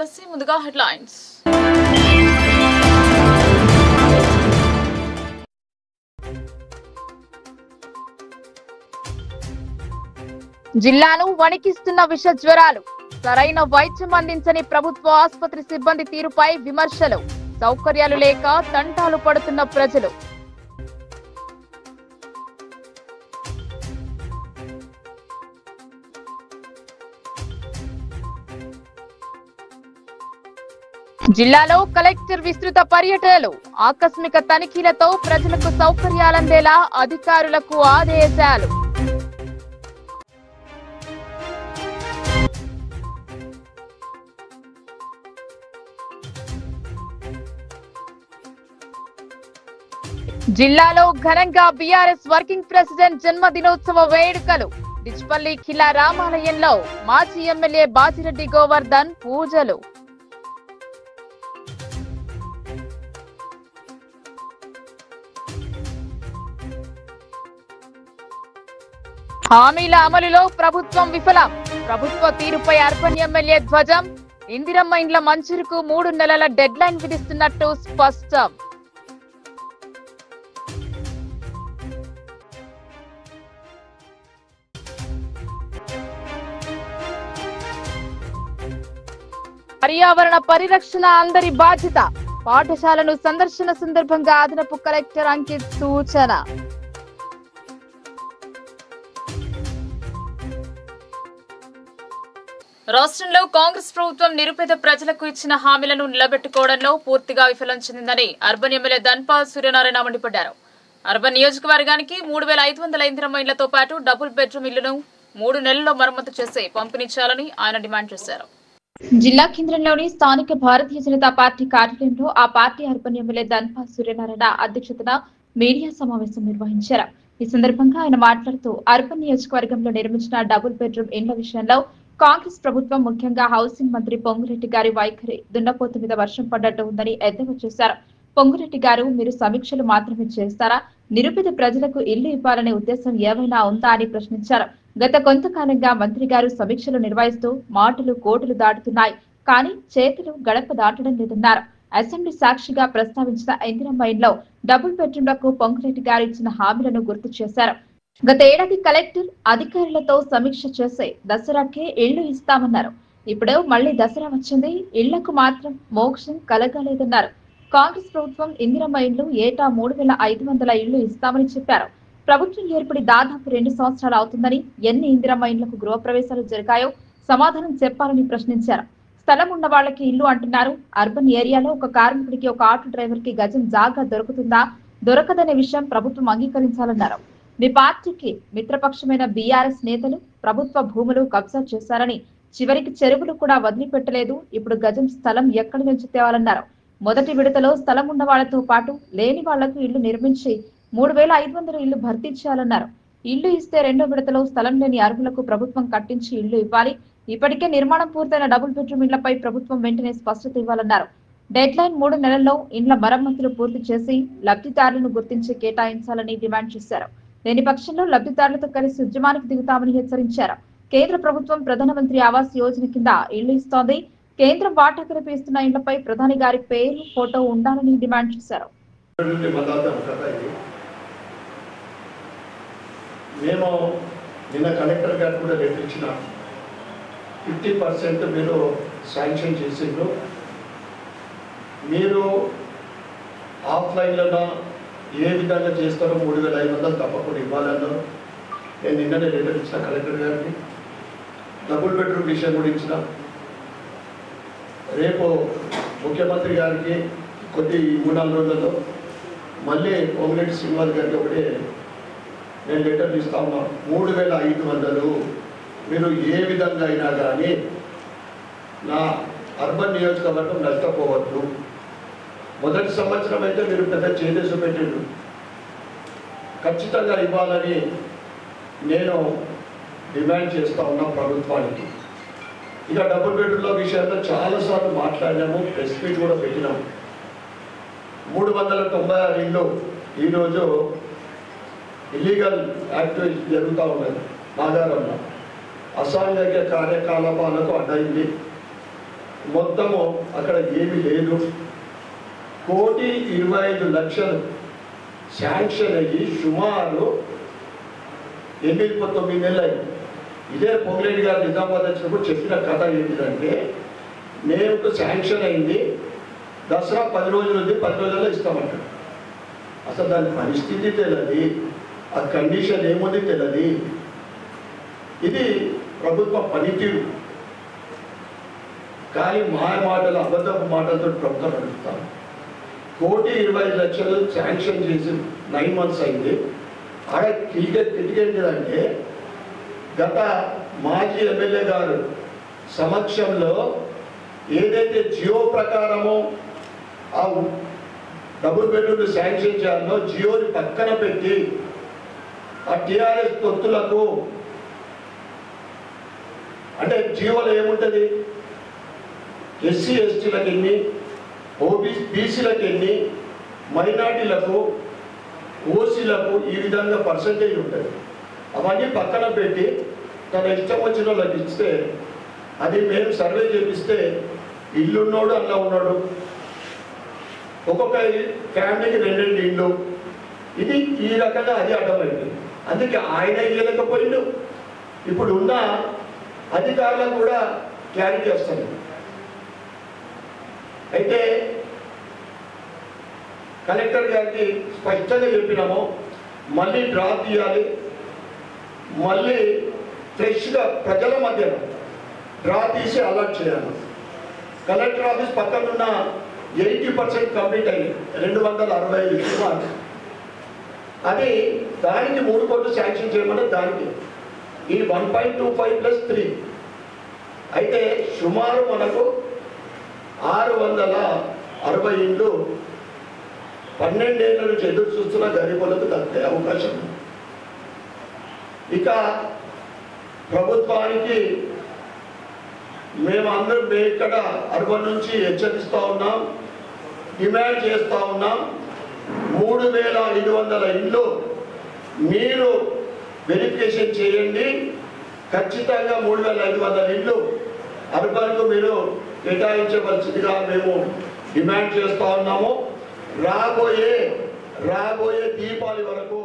కలిసి ముందుగా హెడ్లైన్స్. జిల్లాను వణికిస్తున్న విష జ్వరాలు, సరైన వైద్యం అందించని ప్రభుత్వ ఆసుపత్రి సిబ్బంది తీరుపై విమర్శలు, సౌకర్యాలు లేక తంటాలు పడుతున్న ప్రజలు. జిల్లాలో కలెక్టర్ విస్తృత పర్యటనలు, ఆకస్మిక తనిఖీలతో ప్రజలకు సౌకర్యాలందేలా అధికారులకు ఆదేశాలు. జిల్లాలో ఘనంగా బీఆర్ఎస్ వర్కింగ్ ప్రెసిడెంట్ జన్మదినోత్సవ వేడుకలు, డిచ్పల్లి ఖిలా రామాలయంలో మాజీ ఎమ్మెల్యే బాజిరెడ్డి గోవర్ధన్ పూజలు. హామీల అమలులో ప్రభుత్వం విఫలం, ప్రభుత్వ తీరుపై అర్బన్ ఎమ్మెల్యే ధ్వజం, ఇందిరమ్మ ఇండ్ల మంజూరుకు 3 నెలల డెడ్ లైన్ విధిస్తున్నట్టు స్పష్టం. పర్యావరణ పరిరక్షణ అందరి బాధ్యత, పాఠశాలను సందర్శన సందర్భంగా అదనపు కలెక్టర్ అంకిత్ సూచన. రాష్ట్రంలో కాంగ్రెస్ ప్రభుత్వం నిరుపేద ప్రజలకు ఇచ్చిన హామీలను నిలబెట్టుకోవడంలో పూర్తిగా విఫలం చెందిందని అర్బన్ ఎమ్మెల్యే ధన్పాల్ సూర్యనారాయణ మండిపడ్డారు. అర్బన్ నియోజకవర్గానికి 3500 ఇందిరమ్మ ఇళ్లతో పాటు డబుల్ బెడ్రూమ్ ఇళ్లను 3 నెలల్లో మరమ్మతు చేసి పంపిణీ చేయాలని ఆయన డిమాండ్ చేశారు. జిల్లా కేంద్రంలోని స్థానిక భారతీయ జనతా పార్టీ కార్యాలయంలో ఆ party urban MLA Dhanpal Suryanarayana అధ్యక్షతన మీడియా సమావేశం నిర్వహించారు. ఈ సందర్భంగా ఆయన మాట్లాడుతూ అర్బన్ నియోజకవర్గంలో నిర్మించిన డబుల్ బెడ్రూమ్ ఇండ్ల విషయంలో కాంగ్రెస్ ప్రభుత్వం, ముఖ్యంగా హౌసింగ్ మంత్రి పొంగురెడ్డి గారి వైఖరి దున్నపోతు మీద వర్షం పడ్డట్టు ఉందని ఎద్దేవా చేశారు. పొంగురెడ్డి గారు, మీరు సమీక్షలు మాత్రమే చేస్తారా? నిరుపేద ప్రజలకు ఇల్లు ఇవ్వాలనే ఉద్దేశం ఏమైనా ఉందా అని ప్రశ్నించారు. గత కొంతకాలంగా మంత్రి గారు సమీక్షలు నిర్వహిస్తూ మాటలు కోటలు దాటుతున్నాయి, కానీ చేతులు గడప దాటడం లేదన్నారు. అసెంబ్లీ సాక్షిగా ప్రస్తావించిన ఇందిరమ్మ ఇండ్లో డబుల్ బెడ్రూమ్లకు పొంగురెడ్డి గారు ఇచ్చిన హామీలను గుర్తు చేశారు. గత ఏడాది కలెక్టర్ అధికారులతో సమీక్ష చేసి దసరాకే ఇళ్లు ఇస్తామన్నారు. ఇప్పుడు మళ్లీ దసరా వచ్చింది, ఇళ్లకు మాత్రం మోక్షం కలగలేదన్నారు. కాంగ్రెస్ ప్రభుత్వం ఇందిరమ్మ ఇండ్లు ఏటా 3500 ఇళ్లు ఇస్తామని చెప్పారు. ప్రభుత్వం ఏర్పడి దాదాపు 2 సంవత్సరాలు అవుతుందని, ఎన్ని ఇందిరమ్మ ఇండ్లకు గృహప్రవేశాలు జరిగాయో సమాధానం చెప్పాలని ప్రశ్నించారు. స్థలం ఉన్న వాళ్ళకి ఇల్లు అంటున్నారు. అర్బన్ ఏరియాలో ఒక కార్మికుడికి, ఒక ఆటో డ్రైవర్ కి గజం జాగా దొరుకుతుందా? దొరకదనే విషయం ప్రభుత్వం అంగీకరించాలన్నారు. మీ పార్టీకి మిత్రపక్షమైన బీఆర్ఎస్ నేతలు ప్రభుత్వ భూములు కబ్జా చేశారని, చివరికి చెరువులు కూడా వదిలిపెట్టలేదు. ఇప్పుడు గజం స్థలం ఎక్కడి నుంచి తేవాలన్నారు. మొదటి విడతలో స్థలం ఉన్న వాళ్లతో పాటు లేని వాళ్లకు ఇళ్లు నిర్మించి 3500 ఇళ్లు భర్తీ చేయాలన్నారు. ఇళ్లు ఇస్తే రెండో విడతలో స్థలం లేని అర్హులకు ప్రభుత్వం కట్టించి ఇళ్లు ఇవ్వాలి. ఇప్పటికే నిర్మాణం పూర్తయిన డబుల్ బెడ్రూమ్ ఇళ్లపై ప్రభుత్వం వెంటనే స్పష్టత ఇవ్వాలన్నారు. డెడ్ లైన్ 3 నెలల్లో ఇండ్ల మరమ్మతులు పూర్తి చేసి లబ్ధిదారులను గుర్తించి కేటాయించాలని డిమాండ్ చేశారు. లేని పక్షంలో లబ్ధిదారులతో కలిసి ఉద్యమానికి దిగుతామని హెచ్చరించారు. కేంద్ర ప్రభుత్వం ప్రధానమంత్రి ఆవాస్ యోజన కింద ఇళ్లు ఇస్తోంది. కేంద్రం వాటా కల్పిస్తున్న ఇళ్లపై ప్రధాని గారి పేరు, ఫోటో ఉండాలని డిమాండ్ చేశారు. మేము నిన్న కలెక్టర్ గారు కూడా లెటర్ ఇచ్చిన 50% మీరు శాంక్షన్ చేసిండ్రు. మీరు ఆఫ్లైన్లో ఏ విధంగా చేస్తారో 3500 తప్పకుండా ఇవ్వాలన్నారు. నేను నిన్ననే లెటర్ ఇచ్చిన కలెక్టర్ గారికి. డబుల్ బెడ్రూమ్ విషయం కూడా ఇచ్చిన. రేపు ముఖ్యమంత్రి గారికి కొద్ది 3-4 రోజులలో మళ్ళీ పొంగులేటి శ్రీనివాస్ గారికి ఒకటి నేను లెటర్ ఇస్తా ఉన్నా. 3500 మీరు ఏ విధంగా అయినా కానీ నా అర్బన్ నియోజకవర్గం నష్టపోవద్దు. మొదటి సంవత్సరం అయితే మీరు పెద్ద చేదేశ పెట్టిండ్రు, ఖచ్చితంగా ఇవ్వాలని నేను డిమాండ్ చేస్తూ ఉన్నా ప్రభుత్వానికి. ఇక డబుల్ బెడ్రూమ్ల విషయంలో చాలాసార్లు మాట్లాడినాము, ప్రెస్ మీట్ కూడా పెట్టినాము. 396 ఇళ్ళు ఈరోజు ఇల్లీగల్ యాక్టివిటీ జరుగుతూ ఉన్నది. నాగారంలో అసాంఘిక కార్యకలాపాలకు అడ్డైంది. మొత్తము అక్కడ ఏమీ లేదు. 1,25,00,000 శాంక్షన్ అయ్యి సుమారు 8-9 నెలలు అయింది. ఇదే పొంగిరెడ్డి గారు నిజామాబాద్ వచ్చినప్పుడు చెప్పిన కథ ఏంటిదంటే, నేను శాంక్షన్ అయింది, దసరా 10 రోజులు ఉంది, 10 రోజుల్లో ఇస్తామంటాడు. అసలు దాని పరిస్థితి తెలియదు, ఆ కండిషన్ ఏముంది తెలియదు. ఇది ప్రభుత్వ పనితీరు. కానీ మాటలు అబద్ధపు మాటలతో ప్రభుత్వం నడుపుతాం. 1,25,00,000 శాంక్షన్ చేసి 9 months అయింది. ఆడ కిటికేంటిదంటే, గత మాజీ ఎమ్మెల్యే గారు సమక్షంలో ఏదైతే జియో ప్రకారమో ఆ డబుల్ బెడ్రూమ్లు శాంక్షన్ చేయాలో జియోని పక్కన పెట్టి ఆ టీఆర్ఎస్ తొత్తులకు, అంటే జియోలో ఏముంటుంది, ఎస్సీ ఎస్టీలకు ఎన్ని, బీసీలకు ఎన్ని, మైనార్టీలకు, ఓసీలకు ఈ విధంగా పర్సంటేజ్ ఉంటుంది. అవన్నీ పక్కన పెట్టి తన ఇష్టం వచ్చిన వాళ్ళకి ఇస్తే, అది మేము సర్వే చేపిస్తే ఇల్లున్నోడు అలా ఉన్నాడు, ఒక్కొక్క ఫ్యామిలీకి 2 ఇళ్ళు, ఇది ఈ రకంగా అది అర్థమైంది. అందుకే ఆయన ఇవ్వలేకపోయిండు. ఇప్పుడు ఉన్న అధికారులకు కూడా క్లారిటీ వస్తుంది. అయితే కలెక్టర్ గారికి స్పష్టంగా చెప్పినాము, మళ్ళీ డ్రా తీయాలి, మళ్ళీ ఫ్రెష్గా ప్రజల మధ్య డ్రా తీసి అలర్ట్ చేయాలి. కలెక్టర్ ఆఫీస్ పక్కనున్న 80% కంప్లీట్ అయింది, 265 సుమారు. అది దానికి 3 కోట్లు శాంక్షన్ చేయమని, దానికి ఈ 1.25 + 3 అయితే సుమారు మనకు 660 ఇండ్లు 12 ఏళ్ళ నుంచి ఎదురు చూస్తున్న గరీబులకు దక్కే అవకాశం ఉంది. ఇక ప్రభుత్వానికి మేము ఇక్కడ అర్బన్ నుంచి హెచ్చరిస్తూ ఉన్నాం, డిమాండ్ చేస్తూ ఉన్నాం. 3,500 ఇండ్లు మీరు వెరిఫికేషన్ చేయండి. ఖచ్చితంగా 3,500 ఇండ్లు అర్బన్కు మీరు కేటాయించవలసిందిగా మేము డిమాండ్ చేస్తూ ఉన్నాము. రాబోయే దీపావళి వరకు.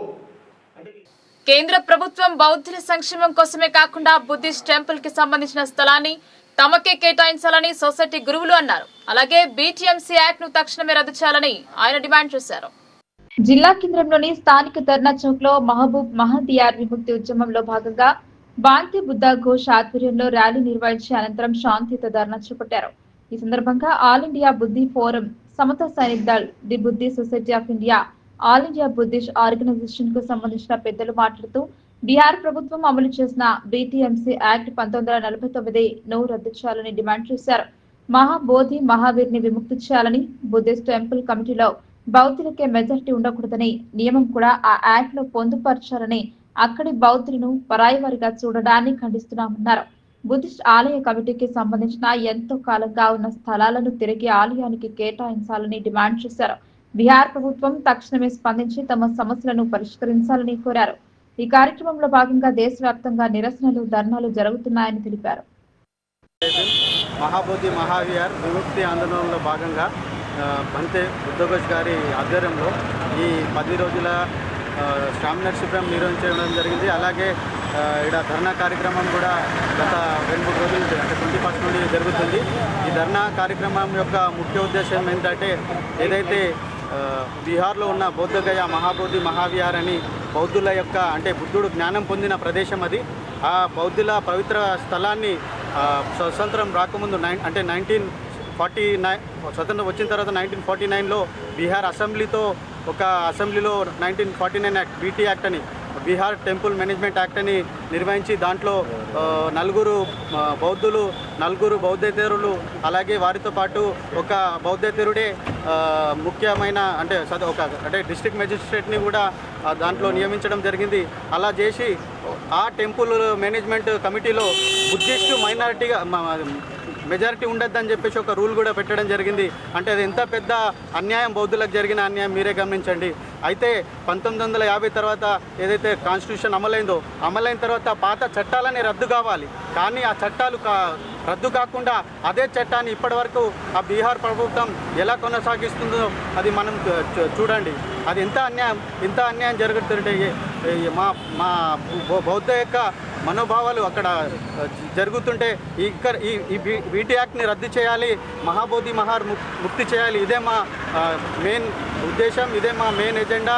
కేంద్ర ప్రభుత్వం బౌద్ధుల సంక్షేమం కోసమే కాకుండా బుద్ధిస్ట్ టెంపుల్ కి సంబంధించిన స్థలాన్ని తమకే కేటాయించాలని సొసైటీ గురువులు అన్నారు. అలాగే బీటీఎంసీ యాక్ట్ ను తక్షణమే రద్దు చేయాలని ఆయన డిమాండ్ చేశారు. జిల్లా కేంద్రంలోని స్థానిక ధర్నా చౌక్ లో మహబూబ్ మహదియార్ విముక్తి ఉద్యమంలో భాగంగా బాంతి బుద్ధ ఘోష్ ఆధ్వర్యంలో ర్యాలీ నిర్వహించి అనంతరం శాంతియుత ధర్నా చేపట్టారు. ఈ సందర్భంగా all India Buddhi forum, Samata Sainik Dal, the Buddhi society of India, all India Buddhist organisation కు సంబంధించిన పెద్దలు మాట్లాడుతూ బీహార్ ప్రభుత్వం అమలు చేసిన బీటీఎంసీ యాక్ట్ 1949 ను రద్దు చేయాలని డిమాండ్ చేశారు. మహాబోధి మహావీర్ ని విముక్తి చేయాలని, బుద్ధిస్ట్ టెంపుల్ కమిటీలో బౌద్ధులకే మెజారిటీ ఉండకూడదని నియమం కూడా ఆ యాక్ట్ లో పొందుపరచాలని, అక్కడి బౌద్ధులను పరాయి వారిగా చూడడాన్ని ఖండిస్తున్నామన్నారు. బుద్ధిస్ట్ ఆలయ కమిటీకి సంబంధించిన ఎంతో కాలంగా ఉన్న స్థలాలను తిరిగి ఆలయానికి కేటాయించాలని డిమాండ్ చేశారు. బీహార్ ప్రభుత్వం తక్షణమే స్పందించి తమ సమస్యలను పరిష్కరించాలని కోరారు. ఈ కార్యక్రమంలో భాగంగా దేశవ్యాప్తంగా నిరసనలు, ధర్నాలు జరుగుతున్నాయని తెలిపారు. మహాబోధి మహావీర్ విముక్తి ఆందోళనలో భాగంగా బంతే బుద్ధఘోష్ గారి ఆధ్వర్యంలో ఈ 10 రోజుల స్టామినర్ శిబిరం నిర్వహించడం జరిగింది. అలాగే ఇక్కడ ధర్నా కార్యక్రమం కూడా గత 2-3 రోజులు అంటే 21st నుండి జరుగుతుంది. ఈ ధర్నా కార్యక్రమం యొక్క ముఖ్య ఉద్దేశం ఏంటంటే, ఏదైతే బీహార్లో ఉన్న బౌద్ధగయ మహాబోధి మహావిహార్ అని బౌద్ధుల యొక్క అంటే బుద్ధుడు జ్ఞానం పొందిన ప్రదేశం అది. ఆ బౌద్ధుల పవిత్ర స్థలాన్ని స్వతంత్రం రాకముందు అంటే 1949 స్వతంత్రం వచ్చిన తర్వాత 1949లో బీహార్ అసెంబ్లీలో 1949 యాక్ట్, బీటీ యాక్ట్ అని, బీహార్ టెంపుల్ మేనేజ్మెంట్ యాక్ట్ అని నిర్వహించి దాంట్లో 4 బౌద్ధులు, 4 బౌద్ధేతరులు, అలాగే వారితో పాటు ఒక బౌద్ధేతరుడే ముఖ్యమైన అంటే డిస్ట్రిక్ట్ మెజిస్ట్రేట్ని కూడా దాంట్లో నియమించడం జరిగింది. అలా చేసి ఆ టెంపుల్ మేనేజ్మెంట్ కమిటీలో బుద్ధిస్టు మైనారిటీగా మెజారిటీ ఉండద్దని చెప్పేసి ఒక రూల్ కూడా పెట్టడం జరిగింది. అంటే అది ఎంత పెద్ద అన్యాయం, బౌద్ధులకు జరిగిన అన్యాయం మీరే గమనించండి. అయితే 1950 తర్వాత ఏదైతే కాన్స్టిట్యూషన్ అమలైన తర్వాత పాత చట్టాలని రద్దు కావాలి. కానీ ఆ చట్టాలు రద్దు కాకుండా అదే చట్టాన్ని ఇప్పటివరకు ఆ బీహార్ ప్రభుత్వం ఎలా కొనసాగిస్తుందో అది మనం చూడండి. అది ఎంత అన్యాయం జరుగుతుంటే మా బౌద్ధ యొక్క మనోభావాలు అక్కడ జరుగుతుంటే ఇక్కడ ఈ బీటీ యాక్ట్ని రద్దు చేయాలి, మహాబోధి మహార్ ముక్తి చేయాలి. ఇదే మా మెయిన్ ఉద్దేశం, ఇదే మా మెయిన్ ఎజెండా.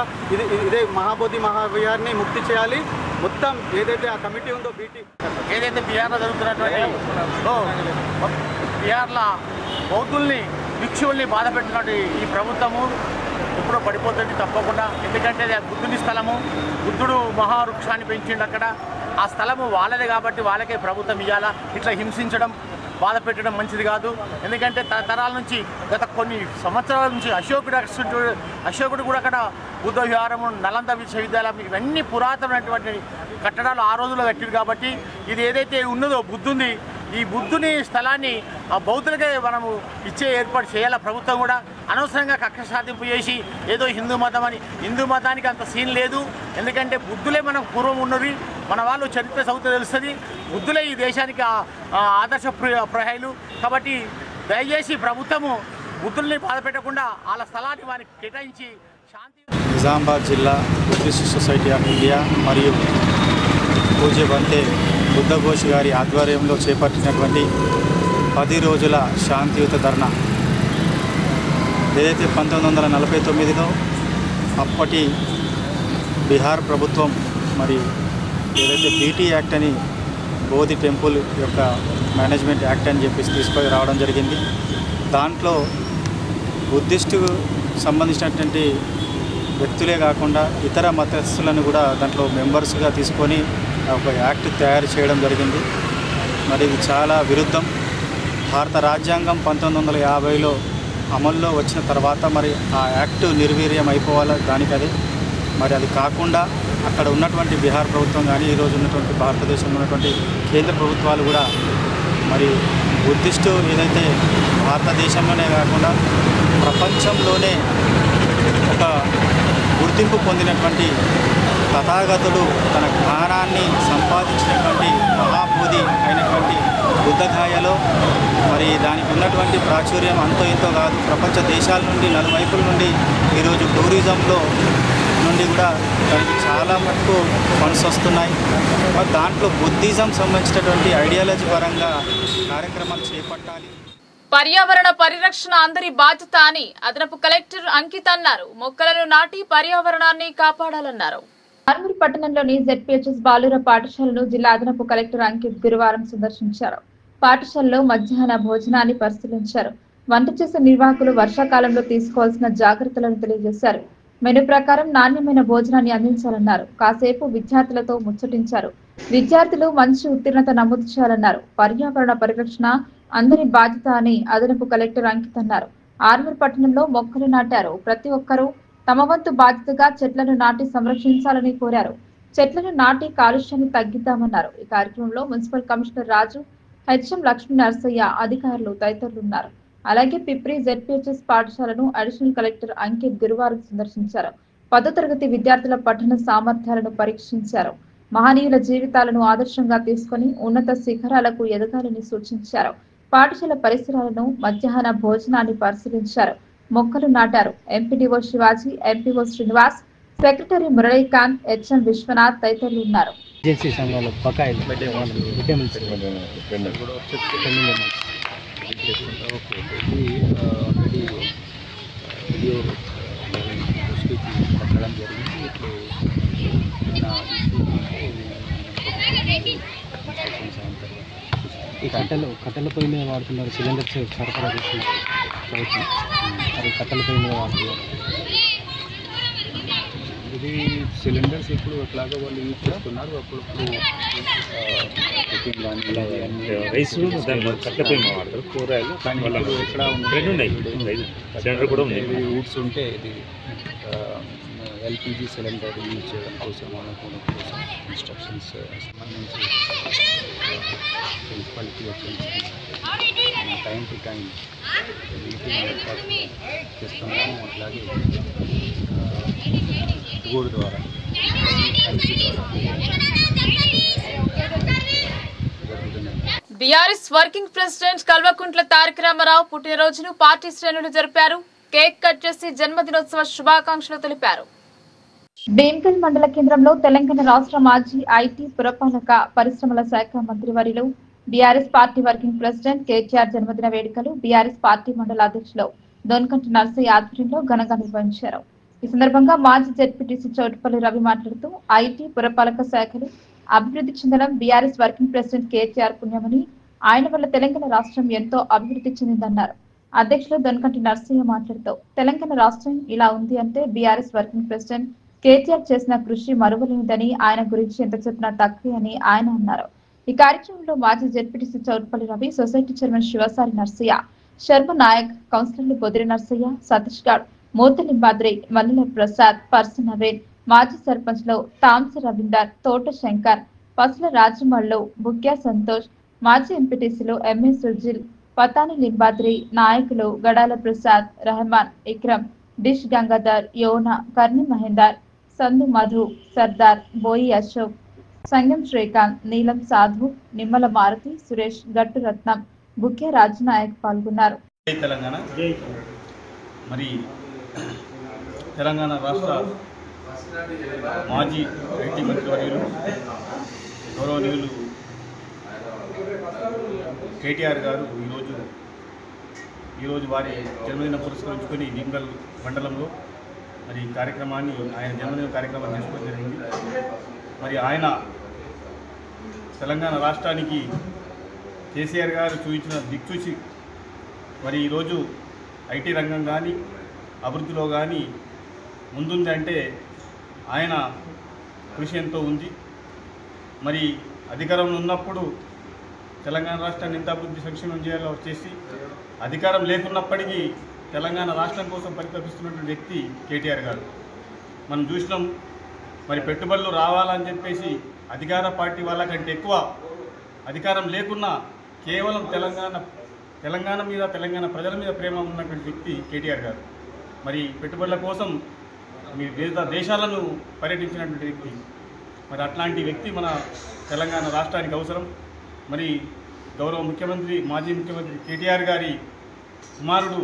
ఇదే మహాబోధి మహావిహార్ని ముక్తి చేయాలి. మొత్తం ఏదైతే ఆ కమిటీ ఉందో బీటీ ఏదైతే బీహార్లో జరుగుతున్నటువంటి బీహార్లో బౌద్ధుల్ని భిక్షువుల్ని బాధ పెట్టినట్టు ఈ ప్రభుత్వము ఎప్పుడో పడిపోతుంది తప్పకుండా. ఎందుకంటే అది బుద్ధుని స్థలము, బుద్ధుడు మహావృక్షాన్ని పెంచిండు అక్కడ. ఆ స్థలము వాళ్ళదే కాబట్టి వాళ్ళకే ప్రభుత్వం ఇవ్వాలా. ఇట్లా హింసించడం, బాధ పెట్టడం మంచిది కాదు. ఎందుకంటే తరతరాల నుంచి గత కొన్ని సంవత్సరాల నుంచి అశోకుడు కూడా అక్కడ బుద్ధ విహారము, నలంద విశ్వవిద్యాలయం, ఇవన్నీ పురాతనమైనటువంటి కట్టడాలు ఆ రోజుల్లో కట్టిరు కాబట్టి ఇది ఏదైతే ఉన్నదో బుద్ధుంది, ఈ బుద్ధుని స్థలాన్ని ఆ బౌద్ధులకే మనము ఇచ్చే ఏర్పాటు చేయాలి. ప్రభుత్వం కూడా అనవసరంగా కక్ష సాధింపు చేసి ఏదో హిందూ మతం అని, హిందూ మతానికి అంత సీన్ లేదు. ఎందుకంటే బుద్ధులే మనకు పూర్వం ఉన్నది, మన వాళ్ళు చరిత్ర చదివితే తెలుస్తుంది. బుద్ధులే ఈ దేశానికి ఆదర్శ ప్రయాలు కాబట్టి దయచేసి ప్రభుత్వము బుద్ధుల్ని బాధ పెట్టకుండా వాళ్ళ స్థలాన్ని వారికి కేటాయించి శాంతి. నిజామాబాద్ జిల్లా బుద్ధిస్ట్ సొసైటీ ఆఫ్ ఇండియా మరియు పూజ్య బంతే బుద్ధఘోష్ గారి ఆధ్వర్యంలో చేపట్టినటువంటి 10 రోజుల శాంతియుత ధర్నా ఏదైతే 1949లో అప్పటి బీహార్ ప్రభుత్వం మరి ఏదైతే బీటీ యాక్ట్ అని బోధి టెంపుల్ యొక్క మేనేజ్మెంట్ యాక్ట్ అని చెప్పేసి తీసుకొని రావడం జరిగింది. దాంట్లో బుద్ధిస్టు సంబంధించినటువంటి వ్యక్తులే కాకుండా ఇతర మతస్థులను కూడా దాంట్లో మెంబర్స్గా తీసుకొని ఒక యాక్ట్ తయారు చేయడం జరిగింది. మరి ఇది చాలా విరుద్ధం. భారత రాజ్యాంగం 1950లో అమల్లో వచ్చిన తర్వాత మరి ఆ యాక్ట్ నిర్వీర్యం అయిపోవాలి దానికది. మరి అది కాకుండా అక్కడ ఉన్నటువంటి బీహార్ ప్రభుత్వం కానీ ఈరోజు ఉన్నటువంటి భారతదేశంలో ఉన్నటువంటి కేంద్ర ప్రభుత్వాలు కూడా మరి బుద్ధిస్టు ఏదైతే భారతదేశంలోనే కాకుండా ప్రపంచంలోనే ఒక గుర్తింపు పొందినటువంటి తథాగతుడు తన జ్ఞానాన్ని సంపాదించినటువంటి మహాబోధి అయినటువంటి బుద్ధగయలో మరి దానికి ఉన్నటువంటి ప్రాచుర్యం అంతో ఇంతో కాదు. ప్రపంచ దేశాల నుండి నలువైపుల నుండి ఈరోజు టూరిజంలో నుండి కూడా దానికి చాలా మటుకు ఫండ్స్ వస్తున్నాయి. మరి దాంట్లో బుద్ధిజం సంబంధించినటువంటి ఐడియాలజీ పరంగా కార్యక్రమాలు చేపట్టాలి. పర్యావరణ పరిరక్షణ అందరి బాధ్యత అని అదనపు కలెక్టర్ అంకిత్ అన్నారు. మొక్కలను నాటి పర్యావరణాన్ని కాపాడాలన్నారు. ఆర్మూర్ పట్టణంలోని జెడ్పీహెచ్ఎస్ బాలుర పాఠశాలను జిల్లా అదనపు కలెక్టర్ అంకిత్ గురువారం సందర్శించారు. పాఠశాలలో మధ్యాహ్న భోజనాన్ని పరిశీలించారు. వంట చేసే నిర్వాహకులు వర్షాకాలంలో తీసుకోవాల్సిన జాగ్రత్తలను తెలియజేశారు. మెను ప్రకారం నాణ్యమైన భోజనాన్ని అందించాలన్నారు. కాసేపు విద్యార్థులతో ముచ్చటించారు. విద్యార్థులు మంచి ఉత్తీర్ణత నమోదు చేయాలన్నారు. పర్యావరణ పరిరక్షణ అందరి బాధ్యత అని అదనపు కలెక్టర్ అంకిత్ అన్నారు. ఆర్మూర్ పట్టణంలో మొక్కలు నాటారు. ప్రతి ఒక్కరూ తమ వంతు బాధ్యతగా చెట్లను నాటి సంరక్షించాలని కోరారు. చెట్లను నాటి కాలుష్యాన్ని తగ్గిద్దామన్నారు. ఈ కార్యక్రమంలో మున్సిపల్ కమిషనర్ రాజు, హెచ్ఎం లక్ష్మీ నరసయ్య, అధికారులు తదితరులు ఉన్నారు. అలాగే పిప్రి జెడ్పీహెచ్ఎస్ పాఠశాలను అడిషనల్ కలెక్టర్ అంకిత్ గురువారం సందర్శించారు. 10వ తరగతి విద్యార్థుల పఠన సామర్థ్యాలను పరీక్షించారు. మహనీయుల జీవితాలను ఆదర్శంగా తీసుకుని ఉన్నత శిఖరాలకు ఎదగాలని సూచించారు. పాఠశాల పరిసరాలను, మధ్యాహ్న భోజనాన్ని పరిశీలించారు. మొక్కలు నాటారు. MPDO Shivaji, MPO Srinivas, secretary Muralikant, HM Vishwanath తదితరులు ఉన్నారు. ఈ కట్టెల పొయ్యి మీద వాడుతున్నారు. సిలిండర్స్ సరఫరా చేస్తున్నారు. అది కట్టెల పొయ్యి మీద వాడుతున్నారు. ఇది సిలిండర్స్ ఇప్పుడు ఎట్లాగో వాళ్ళు యూజ్ చేస్తున్నారు. అప్పుడప్పుడు రైస్ కట్టెల పొయ్యి మీద వాడతారు. కూరగాయలు ఇక్కడ సిలిండర్ కూడా ఉంది. రూట్స్ ఉంటే ఇది ఎల్పిజి సిలిండర్ యూజ్ చేయడం కోసం అనుకోవడం కోసం ఇన్స్ట్రక్షన్స్ సంబంధించి మున్సిపాలిటీ వచ్చి టైం టు టైం మీటింగ్ ఏర్పాటు చేస్తున్నాము. అట్లాగే గూడు ద్వారా BRS working president Kalvakuntla Taraka Ramarao పుట్టినరోజును party శ్రేణులు జరిపారు. కేక్ కట్ చేసి జన్మదినోత్సవ శుభాకాంక్షలు తెలిపారు. భీమ్గల్ మండల కేంద్రంలో తెలంగాణ రాష్ట్ర మాజీ ఐటీ పురపాలక పరిశ్రమల శాఖ మంత్రివర్యులు BRS party working president KTR జన్మదిన వేడుకలు బీఆర్ఎస్ పార్టీ మండల అధ్యక్షులు దొన్కంటి నర్సయ్య ఆధ్వర్యంలో ఘనంగా నిర్వహించారు. ఈ సందర్భంగా మాజీ జెడ్పీటీసీ చౌటుపల్లి రవి మాట్లాడుతూ ఐటీ పురపాలక శాఖలు అభివృద్ధి చెందడం బీఆర్ఎస్ వర్కింగ్ ప్రెసిడెంట్ కేటీఆర్ పుణ్యమని, ఆయన వల్ల తెలంగాణ రాష్ట్రం ఎంతో అభివృద్ధి చెందిందన్నారు. అధ్యక్షులు దొన్కంటి నర్సయ్య మాట్లాడుతూ తెలంగాణ రాష్ట్రం ఇలా ఉంది అంటే బీఆర్ఎస్ వర్కింగ్ ప్రెసిడెంట్ కేటీఆర్ చేసిన కృషి మరువలేనిదని, ఆయన గురించి ఎంత చెప్పినా తక్కువే అని ఆయన అన్నారు. ఈ కార్యక్రమంలో మాజీ ZPTC Choutupalli Ravi, society chairman Sivasari Narsaiah, Sharma Naik, కౌన్సిలర్లు బొదిరి నర్సయ్య, సతీష్ గౌడ్, మోతలింబాద్రి, మల్లెల ప్రసాద్, పర్స నవీన్, మాజీ సర్పంచ్లు తాంస రవీందర్, తోట శంకర్, పసుల రాజమల్లు, బుక్యా సంతోష్, మాజీ ఎంపీటీసీలు ఎంఏ సుజిల్, పతాని లింబాద్రి, నాయకులు గడాల ప్రసాద్, రెహమాన్, ఇక్రమ్, డిష్ గంగాధర్, యోనా, కర్ణి మహేందర్, సందు మధు, సర్దార్, బోయి అశోక్, సంగం శ్రీకాంత్, నీలం సాధు, నిమ్మల మారుతి, సురేష్, గట్టు రత్నం, బుక్యా రాజనాయక్ పాల్గొన్నారు. తెలంగాణ మరి తెలంగాణ రాష్ట్ర మాజీ ఐటీ మంత్రివర్యులు గౌరవనీయులు కేటీఆర్ గారు ఈరోజు వారి జన్మదిన పురస్కరించుకొని భీమ్గల్ మండలంలో మరి కార్యక్రమాన్ని ఆయన జన్మదిన కార్యక్రమాన్ని చేసుకోవడం జరిగింది. మరి ఆయన తెలంగాణ రాష్ట్రానికి కేసీఆర్ గారు చూపించిన దిక్సూచి మరి ఈరోజు ఐటీ రంగం కానీ అభివృద్ధిలో కానీ ముందుంది అంటే ఆయన కృషి ఎంతో ఉంది. మరి అధికారంలో ఉన్నప్పుడు తెలంగాణ రాష్ట్రాన్ని ఎంత అభివృద్ధి సంక్షేమం చేయాలో చేసి, అధికారం లేకున్నప్పటికీ తెలంగాణ రాష్ట్రం కోసం పరితపిస్తున్నటువంటి వ్యక్తి కేటీఆర్ గారు. మనం చూసినాం మరి పెట్టుబడులు రావాలని చెప్పేసి అధికార పార్టీ వాళ్ళకంటే ఎక్కువ అధికారం లేకున్నా కేవలం తెలంగాణ మీద, తెలంగాణ ప్రజల మీద ప్రేమ ఉన్నటువంటి వ్యక్తి కేటీఆర్ గారు. మరి పెట్టుబడుల కోసం మీ వివిధ దేశాలను పర్యటించినటువంటి వ్యక్తి. మరి అట్లాంటి వ్యక్తి మన తెలంగాణ రాష్ట్రానికి అవసరం. మరి గౌరవ ముఖ్యమంత్రి, మాజీ ముఖ్యమంత్రి కేటీఆర్ గారి కుమారుడు,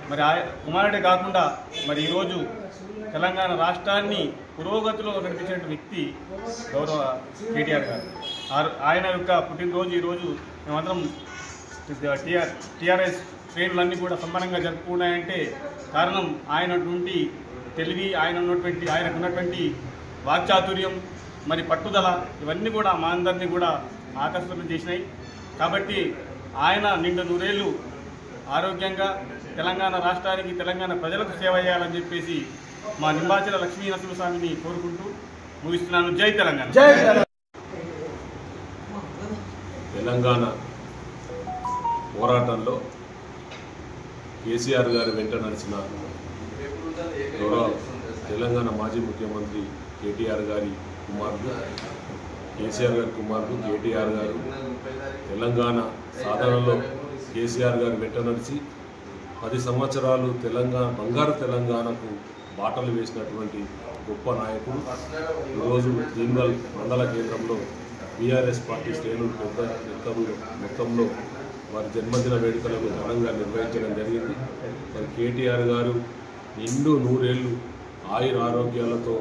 మరి కుమారుడే కాకుండా మరి ఈరోజు తెలంగాణ రాష్ట్రాన్ని పురోగతిలో నడిపించిన వ్యక్తి గౌరవ కేటీఆర్ గారు. ఆయన యొక్క పుట్టినరోజు ఈరోజు మేమందరం టీఆర్ఎస్ శ్రేణులన్నీ కూడా సమానంగా జరుపుకున్నాయంటే కారణం ఆయనటువంటి తెలివి, ఆయనకు ఉన్నటువంటి వాక్చాతుర్యం, మరి పట్టుదల, ఇవన్నీ కూడా మా అందరినీ కూడా ఆకర్షితం చేసినాయి. కాబట్టి ఆయన నిండు నూరేళ్లు ఆరోగ్యంగా తెలంగాణ రాష్ట్రానికి, తెలంగాణ ప్రజలకు సేవ చేయాలని చెప్పేసి మా నింబాచల లక్ష్మీ నరసింహస్వామిని కోరుకుంటూ ముగిస్తున్నాను. జై తెలంగాణ. తెలంగాణ పోరాటంలో కేసీఆర్ గారి వెంట నడిచిన గౌరవ తెలంగాణ మాజీ ముఖ్యమంత్రి కేటీఆర్ గారి కుమారుడు, కేసీఆర్ గారి కుమారుడు కేటీఆర్ గారు తెలంగాణ సాధనలో కేసీఆర్ గారు వెంట నడిచి 10 సంవత్సరాలు బంగారు తెలంగాణకు బాటలు వేసినటువంటి గొప్ప నాయకుడు. ఈరోజు భీమ్గల్ మండల కేంద్రంలో బీఆర్ఎస్ పార్టీ శ్రేణులు మొత్తంలో వారి జన్మదిన వేడుకలను ఘనంగా నిర్వహించడం జరిగింది. మరి కేటీఆర్ గారు నిండు నూరేళ్లు ఆయుర ఆరోగ్యాలతో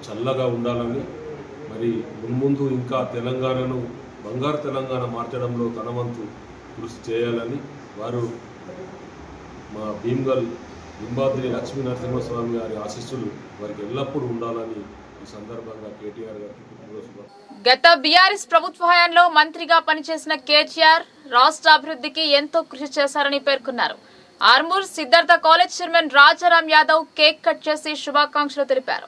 చల్లగా ఉండాలని, మరి మున్ముందు ఇంకా తెలంగాణను బంగారు తెలంగాణ మార్చడంలో తన వంతు కృషి చేయాలని వారు మా భీమ్గల్ లింబాద్రి లక్ష్మీ నరసింహస్వామి గారి ఆశీస్సులు వారికి ఎల్లప్పుడూ ఉండాలని ఈ సందర్భంగా కేటీఆర్ గారికి గత బీఆర్ఎస్ ప్రభుత్వ హయాంలో మంత్రిగా పనిచేసిన కేటీఆర్ రాష్ట్ర అభివృద్ధికి ఎంతో కృషి చేశారని పేర్కొన్నారు. Armoor Siddhartha college chairman Rajaram Yadav cake cut చేసి శుభాకాంక్షలు తెలిపారు.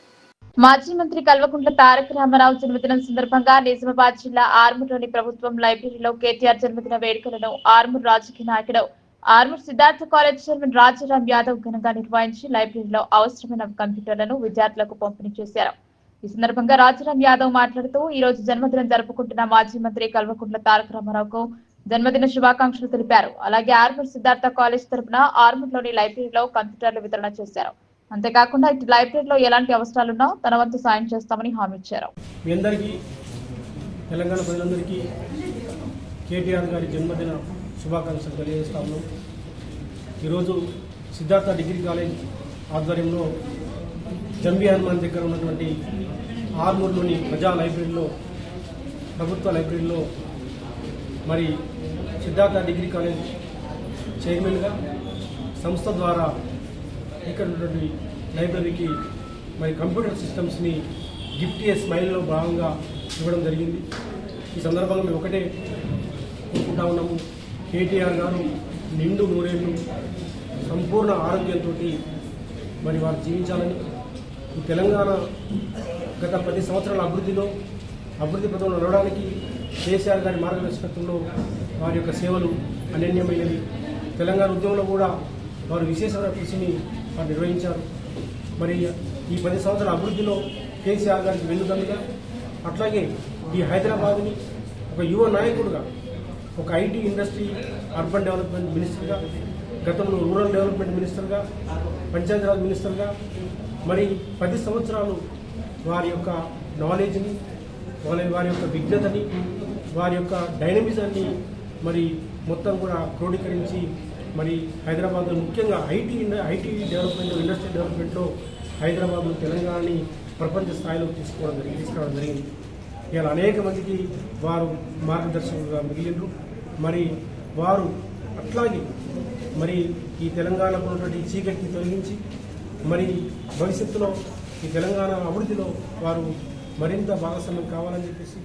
మాజీ మంత్రి కల్వకుంట్ల తారక రామారావు జన్మదినం సందర్భంగా నిజామాబాద్ జిల్లా ఆర్మూర్లోని ప్రభుత్వం లైబ్రరీలో కేటీఆర్ జన్మదిన వేడుకలను ఆర్మూర్ రాజకీయ నాయకుడు, ఆర్మూర్ సిద్ధార్థ కాలేజ్ చైర్మన్ రాజారాం యాదవ్ ఘనంగా నిర్వహించి లైబ్రరీలో అవసరమైన కంప్యూటర్లను విద్యార్థులకు పంపిణీ చేశారు. ఈ సందర్భంగా రాజారాం యాదవ్ మాట్లాడుతూ ఈ రోజు జన్మదినం జరుపుకుంటున్న మాజీ మంత్రి కల్వకుంట్ల తారక రామారావుకు జన్మదిన శుభాకాంక్షలు తెలిపారు. అలాగే ఆర్మూర్ సిద్ధార్థ కాలేజ్ తరఫున ఆర్మూర్లోని లైబ్రరీలో కంప్యూటర్లు వితరణ చేశారు. అంతేకాకుండా ఇటు లైబ్రరీలో ఎలాంటి అవసరాలున్నా తన వంతు సాయం చేస్తామని హామీ ఇచ్చారు. మీ అందరికీ, తెలంగాణ ప్రజలందరికీ కేటీఆర్ గారి జన్మదిన శుభాకాంక్షలు తెలియజేస్తా ఉన్నాం. ఈరోజు సిద్ధార్థ డిగ్రీ కాలేజ్ ఆధ్వర్యంలో జంబీ హనుమాన్ దగ్గర ఉన్నటువంటి ఆర్మూర్లోని ప్రజా లైబ్రరీలో, ప్రభుత్వ లైబ్రరీలో మరి సిద్ధార్థ డిగ్రీ కాలేజ్ చైర్మన్గా సంస్థ ద్వారా ఇక్కడ ఉన్నటువంటి లైబ్రరీకి మరి కంప్యూటర్ సిస్టమ్స్ని గిఫ్ట్ ఏ స్మైల్లో భాగంగా ఇవ్వడం జరిగింది. ఈ సందర్భంగా మేము ఒకటే కోరుకుంటా ఉన్నాము, కేటీఆర్ గారు నిండు నూరేళ్లు సంపూర్ణ ఆరోగ్యంతో మరి వారు జీవించాలని, ఈ తెలంగాణ గత 10 సంవత్సరాల అభివృద్ధి పథంలో నడవడానికి కేసీఆర్ గారి మార్గదర్శకత్వంలో వారి యొక్క సేవలు అనన్యమైనవి. తెలంగాణ ఉద్యమంలో కూడా వారు విశేషమైన కృషిని వారు నిర్వహించారు. మరి ఈ 10 సంవత్సరాల అభివృద్ధిలో కేసీఆర్ గారికి వెన్నుదన్నుగా, అట్లాగే ఈ హైదరాబాద్ని ఒక యువ నాయకుడుగా, ఒక ఐటీ ఇండస్ట్రీ అర్బన్ డెవలప్మెంట్ మినిస్టర్గా, గతంలో రూరల్ డెవలప్మెంట్ మినిస్టర్గా, పంచాయతీరాజ్ మినిస్టర్గా మరి 10 సంవత్సరాలు వారి యొక్క నాలెడ్జ్ని, వారి యొక్క విజ్ఞతని, వారి యొక్క డైనమిజాన్ని మరి మొత్తం కూడా క్రోడీకరించి మరి హైదరాబాద్లో ముఖ్యంగా ఐటీ డెవలప్మెంట్, ఇండస్ట్రీ డెవలప్మెంట్లో హైదరాబాద్ తెలంగాణని ప్రపంచ స్థాయిలో తీసుకురావడం జరిగింది. ఇలా అనేక మందికి వారు మార్గదర్శకులుగా మిగిలిండ్రు. మరి వారు అట్లాగే మరి ఈ తెలంగాణకు ఉన్నటువంటి చీకటిని తొలగించి మరి భవిష్యత్తులో ఈ తెలంగాణ అభివృద్ధిలో వారు మరింత భాగస్వామ్యం కావాలని చెప్పేసి,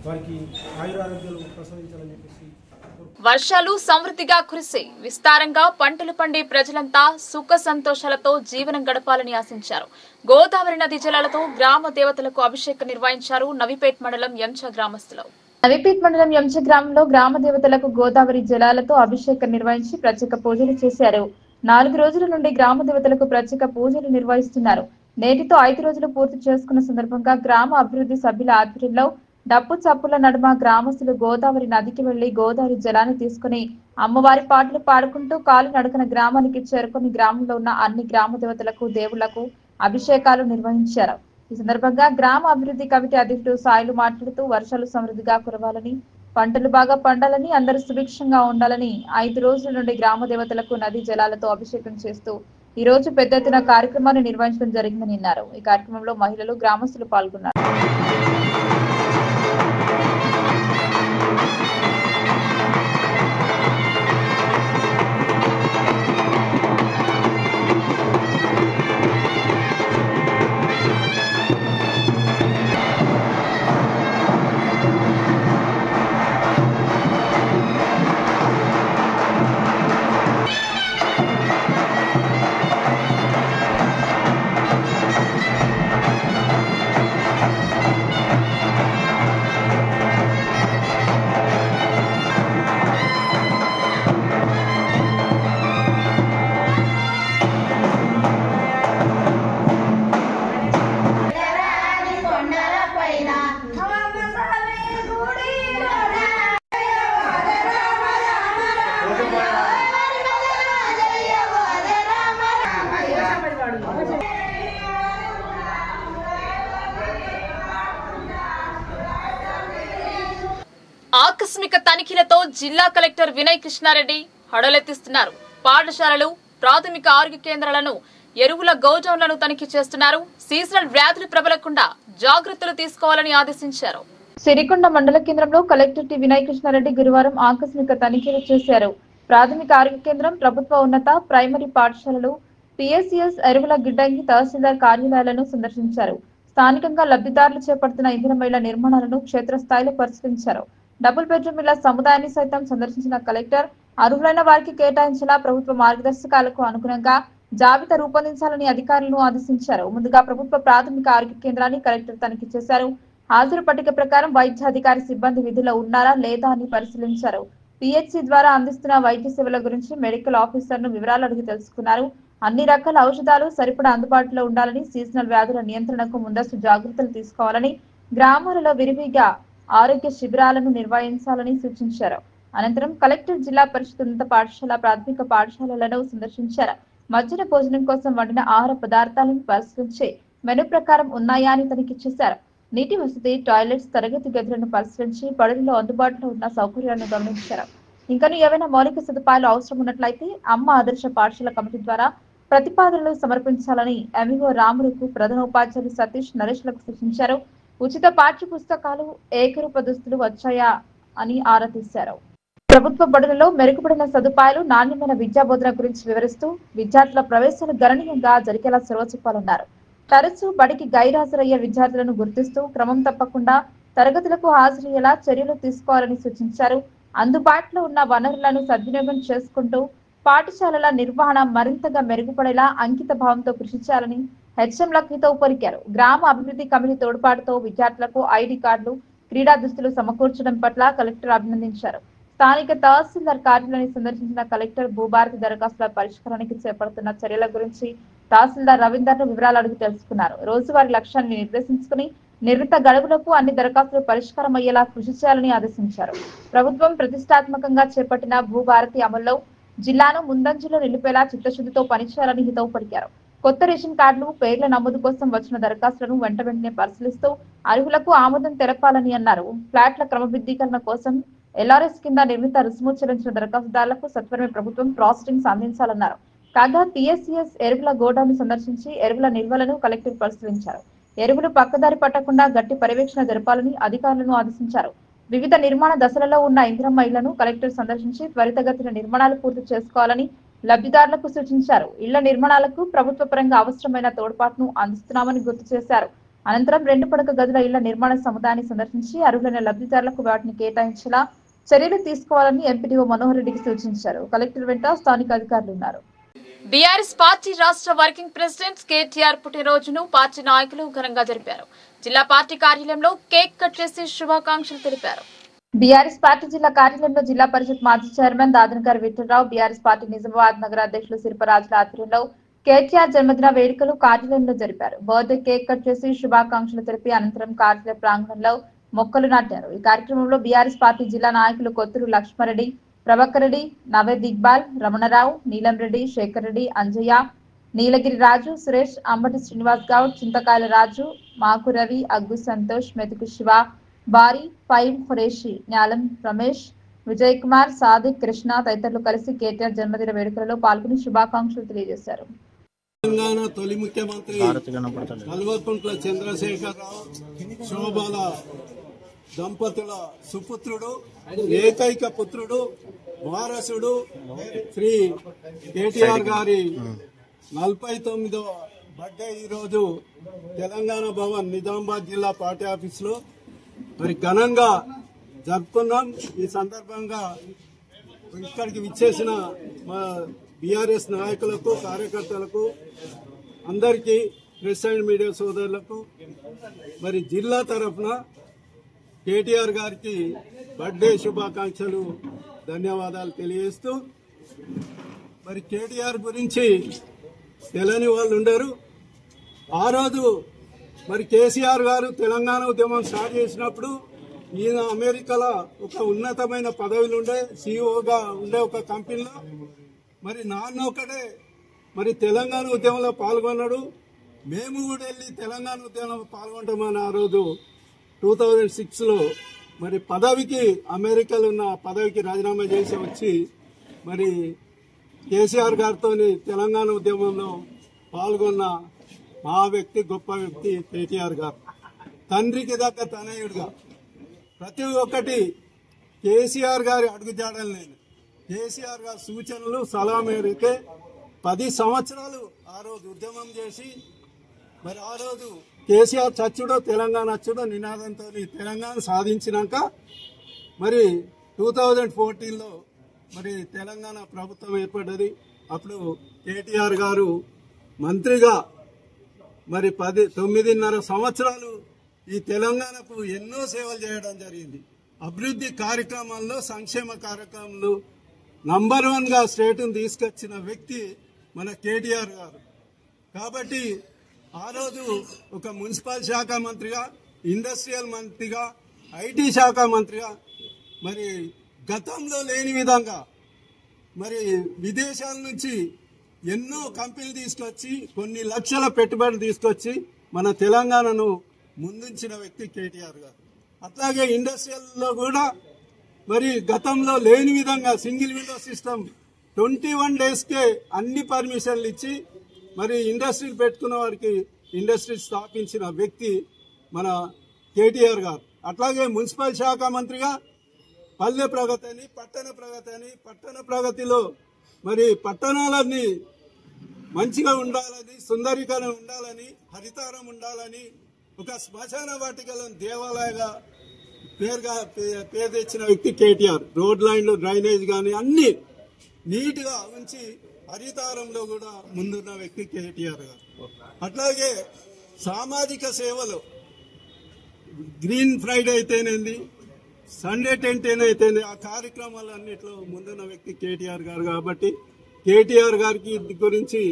వారికి ఆయురారోగ్యాలు ప్రసాదించాలని చెప్పేసి. వర్షాలు సమృద్ధిగా కురిసి విస్తారంగా పంటలు పండి ప్రజలంతా సుఖ సంతోషాలతో జీవనం గడపాలని ఆశించారు. గోదావరి నది జలాలతో గ్రామ దేవతలకు అభిషేకం నిర్వహించారు నవీపేట్ మండలం ఎంచ గ్రామస్తులు. నవీపేట్ మండలం ఎంచ గ్రామంలో గ్రామ దేవతలకు గోదావరి జలాలతో అభిషేకం నిర్వహించి ప్రత్యేక పూజలు చేశారు. 4 రోజుల నుండి గ్రామ దేవతలకు ప్రత్యేక పూజలు నిర్వహిస్తున్నారు. నేటితో 5 రోజులు పూర్తి చేసుకున్న సందర్భంగా గ్రామ అభివృద్ధి సభ్యుల ఆధ్వర్యంలో డప్పు చప్పుల నడుమ గ్రామస్తులు గోదావరి నదికి వెళ్లి గోదావరి జలాన్ని తీసుకుని అమ్మవారి పాటలు పాడుకుంటూ కాలు నడకన గ్రామానికి చేరుకుని గ్రామంలో ఉన్న అన్ని గ్రామ దేవతలకు దేవుళ్లకు అభిషేకాలు నిర్వహించారు. ఈ సందర్భంగా గ్రామ అభివృద్ధి కమిటీ అధ్యక్షుడు సాయిలు మాట్లాడుతూ వర్షాలు సమృద్ధిగా కురవాలని, పంటలు బాగా పండాలని, అందరూ సుభిక్షంగా ఉండాలని 5 రోజుల నుండి గ్రామ దేవతలకు నది జలాలతో అభిషేకం చేస్తూ ఈ రోజు పెద్ద ఎత్తున కార్యక్రమాన్ని నిర్వహించడం జరిగిందని అన్నారు. ఈ కార్యక్రమంలో మహిళలు, గ్రామస్తులు పాల్గొన్నారు. ఆకస్మిక తనిఖీలతో జిల్లా కలెక్టర్ వినయ్ కృష్ణారెడ్డి హడలెత్తిస్తున్నారు. పాఠశాలలు, ప్రాథమిక ఆరోగ్య కేంద్రాలను, ఎరువుల గోడౌన్లను తనిఖీ చేస్తున్నారు. సీజనల్ వ్యాధులు ప్రబలకుండా జాగ్రత్తలు తీసుకోవాలని ఆదేశించారు. సిరికొండ మండల కేంద్రంలో కలెక్టర్ టి వినయ్ కృష్ణారెడ్డి గురువారం ఆకస్మిక తనిఖీలు చేశారు. ప్రాథమిక ఆరోగ్య కేంద్రం, ప్రభుత్వ ఉన్నత ప్రైమరీ పాఠశాలలు, పిఎస్సిఎస్, ఎరువుల గిడ్డంగి, తహసీల్దార్ కార్యాలయాలను సందర్శించారు. స్థానికంగా లబ్ధిదారులు చేపడుతున్న ఇంధనమైళ్ల నిర్మాణాలను క్షేత్రస్థాయిలో పరిశీలించారు. డబుల్ బెడ్రూమ్ ఇళ్ల సముదాయాన్ని సైతం సందర్శించిన కలెక్టర్ అర్హులైన వారికి కేటాయించిన ప్రభుత్వ మార్గదర్శకాలకు అనుగుణంగా జాబితా రూపొందించాలని అధికారులను ఆదేశించారు. ముందుగా ప్రభుత్వ ప్రాథమిక ఆరోగ్య కేంద్రాన్ని కలెక్టర్ తనిఖీ చేశారు. హాజరు పట్టిక ప్రకారం వైద్యాధికారి సిబ్బంది విధుల్లో ఉన్నారా లేదా అని పరిశీలించారు. పిహెచ్సి ద్వారా అందిస్తున్న వైద్య సేవల గురించి మెడికల్ ఆఫీసర్ను వివరాలు అడిగి తెలుసుకున్నారు. అన్ని రకాల ఔషధాలు సరిపడా అందుబాటులో ఉండాలని, సీజనల్ వ్యాధుల నియంత్రణకు ముందస్తు జాగ్రత్తలు తీసుకోవాలని, గ్రామాలలో విరివిగా ఆరోగ్య శిబిరాలను నిర్వహించాలని సూచించారు. అనంతరం కలెక్టర్ జిల్లా పరిషత్ ఉన్నత పాఠశాల, ప్రాథమిక పాఠశాలలను సందర్శించారు. మధ్యాహ్న భోజనం కోసం వండిన ఆహార పదార్థాలను పరిశీలించి మెను ప్రకారం ఉన్నాయా అని తనిఖీ చేశారు. నీటి వసతి, టాయిలెట్స్, తరగతి గదులను పరిశీలించి బడులలో అందుబాటులో ఉన్న సౌకర్యాలను గమనించారు. ఇంకనూ ఏవైనా మౌలిక సదుపాయాలు అవసరం ఉన్నట్లయితే అమ్మ ఆదర్శ పాఠశాల కమిటీ ద్వారా ప్రతిపాదనలు సమర్పించాలని ఎంఈఓ రాములకు ప్రధాన ఉపాధ్యాయులు సతీష్, నరేష్లకు సూచించారు. ఉచిత పాఠ్య పుస్తకాలు, ఏకరూప దుస్తులు వచ్చాయా అని ఆరా తీశారు. ప్రభుత్వ బడులలో మెరుగుపడిన సదుపాయాలు, నాణ్యమైన విద్యా బోధన గురించి వివరిస్తూ విద్యార్థుల ప్రవేశాలు గణనీయంగా జరిగేలా చొరవ చూపాలన్నారు. తరచూ బడికి గైర్హాజరయ్యే విద్యార్థులను గుర్తిస్తూ క్రమం తప్పకుండా తరగతులకు హాజరయ్యేలా చర్యలు తీసుకోవాలని సూచించారు. అందుబాటులో ఉన్న వనరులను సద్వినియోగం చేసుకుంటూ పాఠశాలల నిర్వహణ మరింతగా మెరుగుపడేలా అంకిత భావంతో కృషి చేయాలని హెచ్ఎంలకు హితవు పలికారు. గ్రామ అభివృద్ధి కమిటీ తోడ్పాటుతో విద్యార్థులకు ఐడి కార్డులు, క్రీడా దుస్తులు సమకూర్చడం పట్ల కలెక్టర్ అభినందించారు. స్థానిక తహసీల్దార్ కార్యాలయాన్ని సందర్శించిన కలెక్టర్ భూభారతి దరఖాస్తుల పరిష్కారానికి చేపడుతున్న చర్యల గురించి తహసీల్దార్ రవీందర్ ను వివరాలు అడిగి తెలుసుకున్నారు. రోజువారీ లక్ష్యాన్ని నిర్దేశించుకుని నిర్ణీత గడువులకు అన్ని దరఖాస్తులు పరిష్కారం అయ్యేలా కృషి చేయాలని ఆదేశించారు. ప్రభుత్వం ప్రతిష్టాత్మకంగా చేపట్టిన భూభారతి అమల్లో జిల్లాను ముందంజలో నిలిపేలా చిత్తశుద్ధితో పనిచేయాలని హితవు పలికారు. కొత్త రేషన్ కార్డులు, పేర్ల నమోదు కోసం వచ్చిన దరఖాస్తులను వెంటనే పరిశీలిస్తూ అర్హులకు ఆమోదం తెలపాలని అన్నారు. ఫ్లాట్ల క్రమబద్ధీకరణ కోసం ఎల్ఆర్ఎస్ కింద నిర్ణీత రుసుము చెల్లించిన దరఖాస్తుదారులకు సత్వరమే ప్రభుత్వం ప్రాసెసింగ్ అందించాలన్నారు. కాగా టీఎస్సీఎస్ ఎరువుల గోడౌన్ సందర్శించి ఎరువుల నిల్వలను కలెక్టర్ పరిశీలించారు. ఎరువులు పక్కదారి పట్టకుండా గట్టి పర్యవేక్షణ జరపాలని అధికారులను ఆదేశించారు. వివిధ నిర్మాణ దశలలో ఉన్న ఇందిరమ్మ ఇళ్లను కలెక్టర్ సందర్శించి త్వరితగతిన నిర్మాణాలు పూర్తి చేసుకోవాలని లబ్ధిదారులకు సూచించారు. ఇళ్ల నిర్మాణాలకు ప్రభుత్వ పరంగా అవసరమైన తోడ్పాటును అందిస్తున్నామని గుర్తు చేశారు. అనంతరం 2 పడక గదుల ఇళ్ల నిర్మాణ సముదాయాన్ని సందర్శించి అర్హులైన లబ్ధిదారులకు వాటిని కేటాయించేలా చర్యలు తీసుకోవాలని ఎంపీడీఓ మనోహర్ రెడ్డికి సూచించారు. కలెక్టర్ వెంట స్థానిక అధికారులు ఉన్నారు. బీఆర్ఎస్ పార్టీ రాష్ట్ర వర్కింగ్ ప్రెసిడెంట్ కేటీఆర్ పుట్టినరోజును పార్టీ నాయకులు ఘనంగా జరిపారు. జిల్లా పార్టీ కార్యాలయంలో కేక్ కట్ చేసి శుభాకాంక్షలు తెలిపారు. బీఆర్ఎస్ పార్టీ జిల్లా కార్యాలయంలో జిల్లా పరిషత్ మాజీ chairman Dadanagari Vithalrao, BRS party Nizamabad నగర అధ్యక్షులు శిల్పరాజుల ఆధ్వర్యంలో కేటీఆర్ జన్మదిన వేడుకలు కార్యాలయంలో జరిపారు. బర్త్డే కేక్ కట్ చేసి శుభాకాంక్షలు తెలిపి అనంతరం కార్యాలయ ప్రాంగణంలో మొక్కలు నాటారు. ఈ కార్యక్రమంలో బీఆర్ఎస్ పార్టీ జిల్లా నాయకులు కొత్తూరు లక్ష్మారెడ్డి, ప్రభాకర్ రెడ్డి, నవేద్ ఇక్బాల్, రమణరావు, నీలం రెడ్డి, శేఖర్ రెడ్డి, అంజయ్య, నీలగిరి రాజు, సురేష్, అంబటి శ్రీనివాస్ గౌడ్, చింతకాయల రాజు, మాకు రవి, అగ్గు సంతోష్, మెతుకు శివ, బారి, ఫైమ్ ఖురేషి, న్యాలం రమేష్, విజయ్ కుమార్, సాదిక్, కృష్ణ తదితరులు కలిసి కేటీఆర్ జన్మదిన వేడుకలలో పాల్గొని శుభాకాంక్షలు తెలియజేశారు. తెలంగాణ తొలి ముఖ్యమంత్రి కల్వకుంట్ల చంద్రశేఖరరావు శోభాల దంపతుల సుపుత్రుడు, ఏకైక పుత్రుడు, వారసుడు శ్రీ కేటీఆర్ గారి 49వ బర్త్డే ఈరోజు తెలంగాణ భవన్ నిజామాబాద్ జిల్లా పార్టీ ఆఫీసులో మరి ఘనంగా జరుపుకున్నాం. ఈ సందర్భంగా ఇక్కడికి విచ్చేసిన మా బీఆర్ఎస్ నాయకులకు, కార్యకర్తలకు, అందరికీ ప్రెస్ అండ్ మీడియా సోదరులకు మరి జిల్లా తరఫున కేటీఆర్ గారికి బర్త్డే శుభాకాంక్షలు, ధన్యవాదాలు తెలియజేస్తూ మరి కేటీఆర్ గురించి తెలియని వాళ్ళు ఉండరు. ఆ రోజు మరి కేసీఆర్ గారు తెలంగాణ ఉద్యమం స్టార్ట్ చేసినప్పుడు ఈయన అమెరికాలో ఒక ఉన్నతమైన పదవిలో ఉండే సీఈఓగా ఉండే ఒక కంపెనీలో మరి నాన్న ఒకటే మరి తెలంగాణ ఉద్యమంలో పాల్గొన్నాడు. మేము కూడా వెళ్ళి తెలంగాణ ఉద్యమంలో పాల్గొంటామని ఆ రోజు 2006లో మరి పదవికి అమెరికాలో ఉన్న పదవికి రాజీనామా చేసి వచ్చి మరి కేసీఆర్ గారితో తెలంగాణ ఉద్యమంలో పాల్గొన్న మా వ్యక్తి, గొప్ప వ్యక్తి కేటీఆర్ గారు. తండ్రికి దగ్గర తనయుడుగా ప్రతి ఒక్కటి కేసీఆర్ గారి అడుగుజాడలు నేను కేసీఆర్ గారి సూచనలు సలహా మేరకే 10 సంవత్సరాలు ఆ రోజు ఉద్యమం చేసి మరి ఆ రోజు కేసీఆర్ చచ్చుడో తెలంగాణ అచ్చుడో నినాదంతో తెలంగాణ సాధించినాక మరి 2014లో మరి తెలంగాణ ప్రభుత్వం ఏర్పడ్డది. అప్పుడు కేటీఆర్ గారు మంత్రిగా మరి 9.5 సంవత్సరాలు ఈ తెలంగాణకు ఎన్నో సేవలు చేయడం జరిగింది. అభివృద్ధి కార్యక్రమాల్లో, సంక్షేమ కార్యక్రమాలు నంబర్ 1గా స్టేట్ను తీసుకొచ్చిన వ్యక్తి మన కేటీఆర్ గారు. కాబట్టి ఆ రోజు ఒక మున్సిపల్ శాఖ మంత్రిగా, ఇండస్ట్రియల్ మంత్రిగా, ఐటీ శాఖ మంత్రిగా మరి గతంలో లేని విధంగా మరి విదేశాల నుంచి ఎన్నో కంపెనీలు తీసుకొచ్చి కొన్ని లక్షల పెట్టుబడులు తీసుకొచ్చి మన తెలంగాణను ముందుంచిన వ్యక్తి కేటీఆర్ గారు. అట్లాగే ఇండస్ట్రియల్లో కూడా మరి గతంలో లేని విధంగా సింగిల్ విండో సిస్టమ్ 21 డేస్కే అన్ని పర్మిషన్లు ఇచ్చి మరి ఇండస్ట్రీలు పెట్టుకున్న వారికి ఇండస్ట్రీ స్థాపించిన వ్యక్తి మన కేటీఆర్ గారు. అట్లాగే మున్సిపల్ శాఖ మంత్రిగా పల్లె ప్రగతి అని పట్టణ ప్రగతిలో మరి పట్టణాలన్నీ మంచిగా ఉండాలని, సుందరీకరణ ఉండాలని, హరితారం ఉండాలని, ఒక శ్మశాన వాటికలను దేవాలయంగా పేరు తెచ్చిన వ్యక్తి కేటీఆర్. రోడ్ లైన్లు, డ్రైనేజ్ కానీ అన్ని నీట్గా ఉంచి హరితారంలో కూడా ముందున్న వ్యక్తి కేటీఆర్ గారు. అట్లాగే సామాజిక సేవలు గ్రీన్ ఫ్రైడే అయితేనేది, సండే టెంట్ అయితేనే ఆ కార్యక్రమాలన్నింటిలో ముందున్న వ్యక్తి కేటీఆర్ గారు. కాబట్టి కేటీఆర్ గారికి గురించి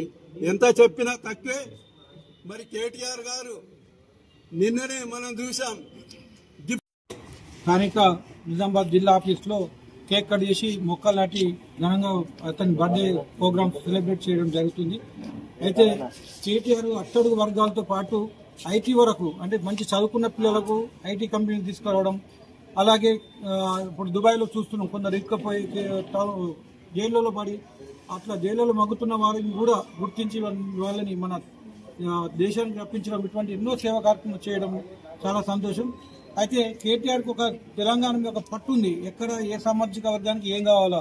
ఎంత చెప్పినా తక్కువే. మరి కేటీఆర్ గారు నిన్ననే మనం చూసాం స్థానిక నిజామాబాద్ జిల్లా ఆఫీస్లో కేక్ కట్ చేసి మొక్కలు నాటి ఘనంగా అతని బర్త్డే ప్రోగ్రామ్ సెలబ్రేట్ చేయడం జరుగుతుంది. అయితే కేటీఆర్ అట్టడుగు వర్గాలతో పాటు ఐటీ వరకు అంటే మంచి చదువుకున్న పిల్లలకు ఐటీ కంపెనీలు తీసుకురావడం, అలాగే ఇప్పుడు దుబాయ్లో చూస్తున్నాం కొందరు ఇరుక్కపోయి జైళ్ళలో పడి అట్లా జైళ్ళలో మగ్గుతున్న వారిని కూడా గుర్తించి వాళ్ళని మన దేశానికి రప్పించడం, ఇటువంటి ఎన్నో సేవా కార్యక్రమాలు చేయడం చాలా సంతోషం. అయితే కేటీఆర్కి ఒక తెలంగాణ మీద ఒక పట్టు ఉంది, ఎక్కడ ఏ సామాజిక వర్గానికి ఏం కావాలో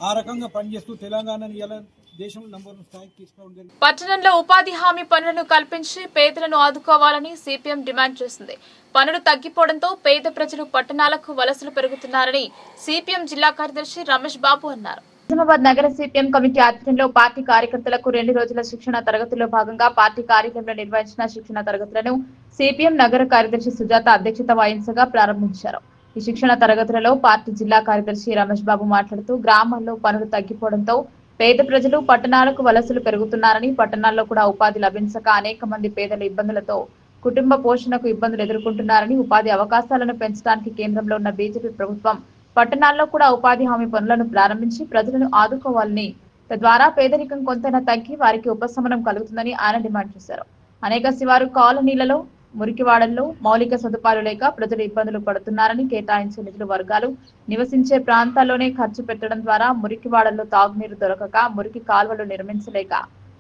ఆ రకంగా పనిచేస్తూ తెలంగాణని ఎలా దేశంలో నంబర్ 1 స్థాయికి తీసుకోవడం జరిగింది. పట్టణంలో ఉపాధి హామీ పనులను కల్పించి పేదలను ఆదుకోవాలని సిపిఎం డిమాండ్ చేసింది. పనులు తగ్గిపోవడంతో పేద ప్రజలు పట్టణాలకు వలసలు పెరుగుతున్నారని సిపిఎం జిల్లా కార్యదర్శి రమేష్ బాబు అన్నారు. నిజామాబాద్ నగర సిపిఎం కమిటీ ఆధ్వర్యంలో పార్టీ కార్యకర్తలకు 2 రోజుల శిక్షణ తరగతుల్లో భాగంగా పార్టీ కార్యాలయంలో నిర్వహించిన శిక్షణ తరగతులను సిపిఎం నగర కార్యదర్శి సుజాత అధ్యక్షత వహించగా ప్రారంభించారు. ఈ శిక్షణ తరగతులలో పార్టీ జిల్లా కార్యదర్శి రమేష్ బాబు మాట్లాడుతూ గ్రామాల్లో పనులు తగ్గిపోవడంతో పేద ప్రజలు పట్టణాలకు వలసలు పెరుగుతున్నారని, పట్టణాల్లో కూడా ఉపాధి లభించక అనేక మంది పేదల ఇబ్బందులతో కుటుంబ పోషణకు ఇబ్బందులు ఎదుర్కొంటున్నారని, ఉపాధి అవకాశాలను పెంచడానికి కేంద్రంలో ఉన్న బీజేపీ ప్రభుత్వం పట్టణాల్లో కూడా ఉపాధి హామీ పనులను ప్రారంభించి ప్రజలను ఆదుకోవాలని, తద్వారా పేదరికం కొంతైనా తగ్గి వారికి ఉపశమనం కలుగుతుందని ఆయన డిమాండ్ చేశారు. అనేక శివారు కాలనీలలో, మురికివాడల్లో మౌలిక సదుపాయాలు లేక ప్రజలు ఇబ్బందులు పడుతున్నారని, కేటాయించే నిధులు వర్గాలు నివసించే ప్రాంతాల్లోనే ఖర్చు పెట్టడం ద్వారా మురికివాడల్లో తాగునీరు దొరకక, మురికి కాల్వలు నిర్మించలేక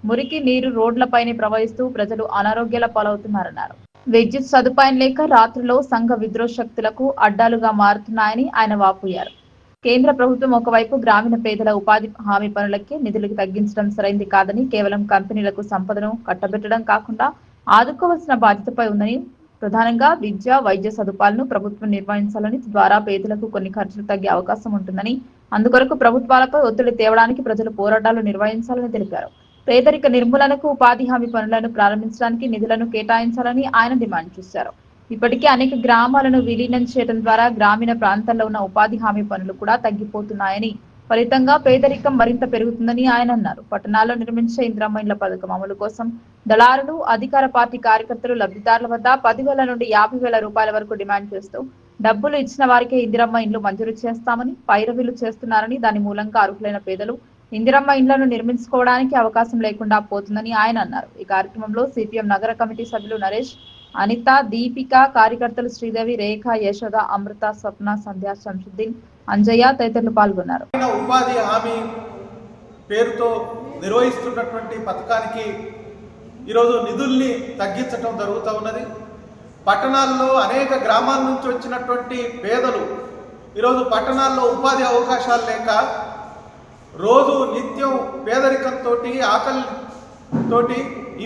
మురికి నీరు రోడ్లపైనే ప్రవహిస్తూ ప్రజలు అనారోగ్యాల పాలవుతున్నారన్నారు. విద్యుత్ సదుపాయం లేక రాత్రుల్లో సంఘ విద్రోహ శక్తులకు అడ్డాలుగా మారుతున్నాయని ఆయన వాపోయారు. కేంద్ర ప్రభుత్వం ఒకవైపు గ్రామీణ పేదల ఉపాధి హామీ పనులకి నిధులకు తగ్గించడం సరైంది కాదని, కేవలం కంపెనీలకు సంపదను కట్టబెట్టడం కాకుండా ఆదుకోవాల్సిన బాధ్యతపై ఉందని, ప్రధానంగా విద్య, వైద్య సదుపాయాలను ప్రభుత్వం నిర్వహించాలని, ద్వారా పేదలకు కొన్ని ఖర్చులు తగ్గే అవకాశం ఉంటుందని, అందుకొరకు ప్రభుత్వాలపై ఒత్తిడి తేవడానికి ప్రజలు పోరాటాలు నిర్వహించాలని తెలిపారు. పేదరిక నిర్మూలనకు ఉపాధి హామీ పనులను ప్రారంభించడానికి నిధులను కేటాయించాలని ఆయన డిమాండ్ చేశారు. ఇప్పటికే అనేక గ్రామాలను విలీనం చేయడం ద్వారా గ్రామీణ ప్రాంతాల్లో ఉన్న ఉపాధి హామీ పనులు కూడా తగ్గిపోతున్నాయని, ఫలితంగా పేదరికం మరింత పెరుగుతుందని ఆయన అన్నారు. పట్టణాల్లో నిర్మించే ఇందిరమ్మ ఇండ్ల పథకం అమలు కోసం దళారులు, అధికార పార్టీ కార్యకర్తలు లబ్ధిదారుల వద్ద 10,000 నుండి 50,000 రూపాయల వరకు డిమాండ్ చేస్తూ డబ్బులు ఇచ్చిన వారికే ఇందిరమ్మ ఇండ్లు మంజూరు చేస్తామని పైరవీలు చేస్తున్నారని, దాని మూలంగా అర్హులైన పేదలు ఇందిరమ్మ ఇండ్లను నిర్మించుకోవడానికి అవకాశం లేకుండా పోతుందని ఆయన అన్నారు. ఈ కార్యక్రమంలో సిపిఎం నగర కమిటీ సభ్యులు నరేష్, అనిత, దీపిక, కార్యకర్తలు శ్రీదేవి, రేఖ, యశోద, అమృత, స్వప్న, సంధ్య, శంషుద్దీన్, అంజయ్య తదితరులు పాల్గొన్నారు. ఉపాధి హామీ పేరుతో నిర్వహిస్తున్నటువంటి పథకానికి ఈరోజు నిధుల్ని తగ్గించడం జరుగుతూ ఉన్నది. పట్టణాల్లో అనేక గ్రామాల నుంచి వచ్చినటువంటి పేదలు ఈరోజు పట్టణాల్లో ఉపాధి అవకాశాలు లేక రోజు నిత్యం పేదరికంతో, ఆకలితో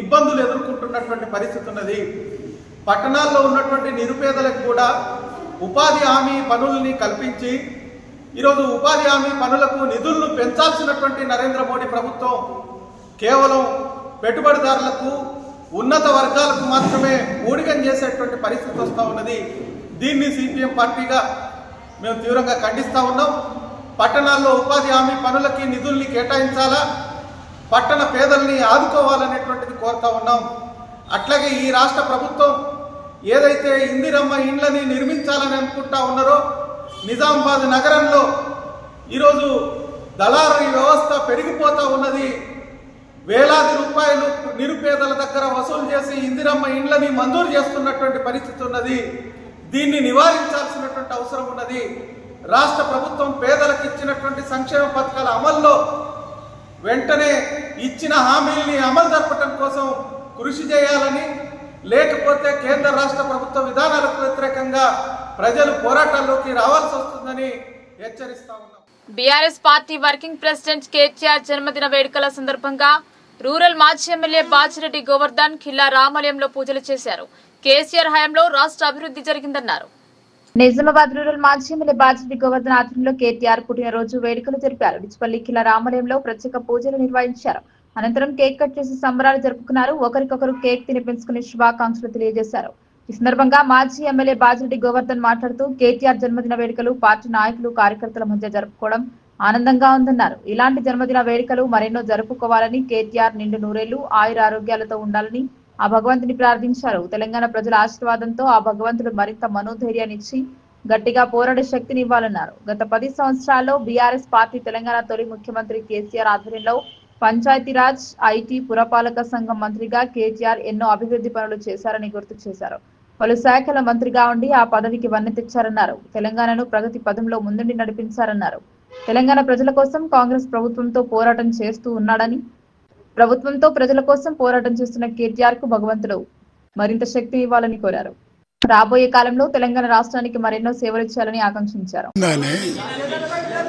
ఇబ్బందులు ఎదుర్కొంటున్నటువంటి పరిస్థితి ఉన్నది. పట్టణాల్లో ఉన్నటువంటి నిరుపేదలకు కూడా ఉపాధి హామీ పనుల్ని కల్పించి ఈరోజు ఉపాధి హామీ పనులకు నిధులను పెంచాల్సినటువంటి నరేంద్ర మోడీ ప్రభుత్వం కేవలం పెట్టుబడిదారులకు, ఉన్నత వర్గాలకు మాత్రమే ఊడిగం చేసేటువంటి పరిస్థితి వస్తూ ఉన్నది. దీన్ని సిపిఎం పార్టీగా మేము తీవ్రంగా ఖండిస్తూ ఉన్నాం. పట్టణాల్లో ఉపాధి హామీ పనులకి నిధుల్ని కేటాయించాలా, పట్టణ పేదల్ని ఆదుకోవాలనేటువంటిది కోరుతా ఉన్నాం. అట్లాగే ఈ రాష్ట్ర ప్రభుత్వం ఏదైతే ఇందిరమ్మ ఇండ్లని నిర్మించాలని అనుకుంటా ఉన్నారో, నిజామాబాద్ నగరంలో ఈరోజు దళారీ వ్యవస్థ పెరిగిపోతూ ఉన్నది. వేలాది రూపాయలు నిరుపేదల దగ్గర వసూలు చేసి ఇందిరమ్మ ఇండ్లని మంజూరు చేస్తున్నటువంటి పరిస్థితి ఉన్నది. దీన్ని నివారించాల్సినటువంటి అవసరం ఉన్నది. రాష్ట్ర ప్రభుత్వం పేదలకు ఇచ్చినటువంటి సంక్షేమ పథకాల అమల్లో వెంటనే ఇచ్చిన హామీల్ని అమలు జరపడం కోసం కృషి చేయాలని, లేకపోతే కేంద్ర రాష్ట్ర ప్రభుత్వ విధానాలకు వ్యతిరేకంగా ప్రజలు పోరాటాల్లోకి రావాల్సి వస్తుందని హెచ్చరిస్తా ఉన్నాం. BRS party working president KTR జన్మదిన వేడుకల సందర్భంగా రూరల్ మాజీ ఎమ్మెల్యే బాజిరెడ్డి గోవర్ధన్ ఖిల్లా రామాలయంలో పూజలు చేశారు. కేసీఆర్ హయాంలో రాష్ట్ర అభివృద్ధి జరిగిందన్నారు. నిజామాబాద్ రూరల్ మాజీ ఎమ్మెల్యే బాజిరెడ్డి గోవర్ధన్ ఆధ్వర్యంలో కేటీఆర్ పుట్టినరోజు వేడుకలు జరిపారు. డిచ్పల్లి ఖిల్లా రామాలయంలో ప్రత్యేక పూజలు నిర్వహించారు. అనంతరం కేక్ కట్ చేసి సంబరాలు జరుపుకున్నారు. ఒకరికొకరు కేక్ తినిపించుకుని శుభాకాంక్షలు తెలియజేశారు. ఈ సందర్భంగా మాజీ ఎమ్మెల్యే బాజిరెడ్డి గోవర్ధన్ మాట్లాడుతూ కేటీఆర్ జన్మదిన వేడుకలు పార్టీ నాయకులు కార్యకర్తల మధ్య జరుపుకోవడం ఆనందంగా ఉందన్నారు. ఇలాంటి జన్మదిన వేడుకలు మరెన్నో జరుపుకోవాలని, కేటీఆర్ నిండు నూరేళ్లు ఆయుర ఆరోగ్యాలతో ఉండాలని ఆ భగవంతుని ప్రార్థించారు. తెలంగాణ ప్రజల ఆశీర్వాదంతో ఆ భగవంతుడు మరింత మనోధైర్యాన్నిచ్చి గట్టిగా పోరాడే శక్తిని ఇవ్వాలన్నారు. గత 10 సంవత్సరాల్లో బీఆర్ఎస్ పార్టీ తెలంగాణ తొలి ముఖ్యమంత్రి కేసీఆర్ ఆధ్వర్యంలో పంచాయతీరాజ్, ఐటీ, పురపాలక సంఘం మంత్రిగా కేటీఆర్ ఎన్నో అభివృద్ధి పనులు చేశారని గుర్తు చేశారు. పలు శాఖల మంత్రిగా ఉండి ఆ పదవికి వన్నె తెచ్చారన్నారు. తెలంగాణను ప్రగతి పదంలో ముందుండి నడిపించారన్నారు. తెలంగాణ ప్రజల కోసం కాంగ్రెస్ ప్రభుత్వంతో పోరాటం చేస్తూ ఉన్నాడని, ప్రభుత్వంతో ప్రజల కోసం పోరాటం చేస్తున్న కేటీఆర్ కు భగవంతుడు మరింత శక్తి ఇవ్వాలని కోరారు. రాబోయే కాలంలో తెలంగాణ రాష్ట్రానికి మరెన్నో సేవలు చేయాలని ఆకాంక్షించారు.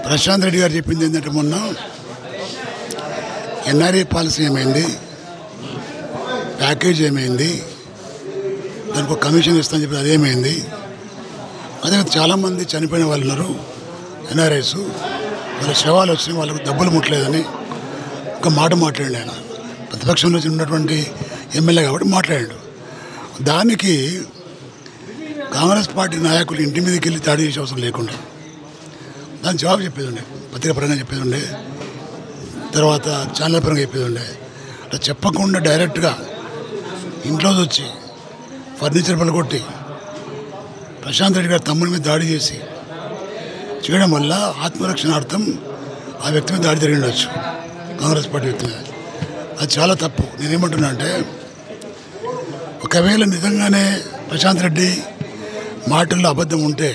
ప్రశాంత్ రెడ్డి గారు చెప్పింది ఏంటంటే, మొన్న ఎన్ఆర్ఏ పాలసీ ఏమైంది, ప్యాకేజ్ ఏమైంది, దానికి ఒక కమిషన్ ఇస్తామని చెప్పి అదేమైంది. అదే చాలామంది చనిపోయిన వాళ్ళు ఉన్నారు ఎన్ఆర్ఐస్, వాళ్ళ శవాలు వచ్చినాయి, వాళ్ళకు డబ్బులు ముట్టలేదని ఒక మాట మాట్లాడాడు. ఆయన ప్రతిపక్షంలో ఉన్నటువంటి ఎమ్మెల్యే కాబట్టి మాట్లాడాడు. దానికి కాంగ్రెస్ పార్టీ నాయకులు ఇంటి మీదకి వెళ్ళి దాడి చేసే అవసరం లేకుండా దానికి జవాబు చెప్పేది ఉండే, పత్రిక పరంగా చెప్పేది ఉండే, తర్వాత ఛానల్ పరంగా చెప్పేది ఉండే. అట్లా చెప్పకుండా డైరెక్ట్గా ఇంట్లో వచ్చి ఫర్నిచర్ పలగొట్టి ప్రశాంత్ రెడ్డి గారి తమ్ముడి మీద దాడి చేసి చేయడం వల్ల ఆత్మరక్షణార్థం ఆ వ్యక్తి మీద దాడి జరిగి ఉండొచ్చు, కాంగ్రెస్ పార్టీ వ్యక్తి మీద. అది చాలా తప్పు. నేనేమంటున్నా అంటే, ఒకవేళ నిజంగానే ప్రశాంత్ రెడ్డి మాటల్లో అబద్ధం ఉంటే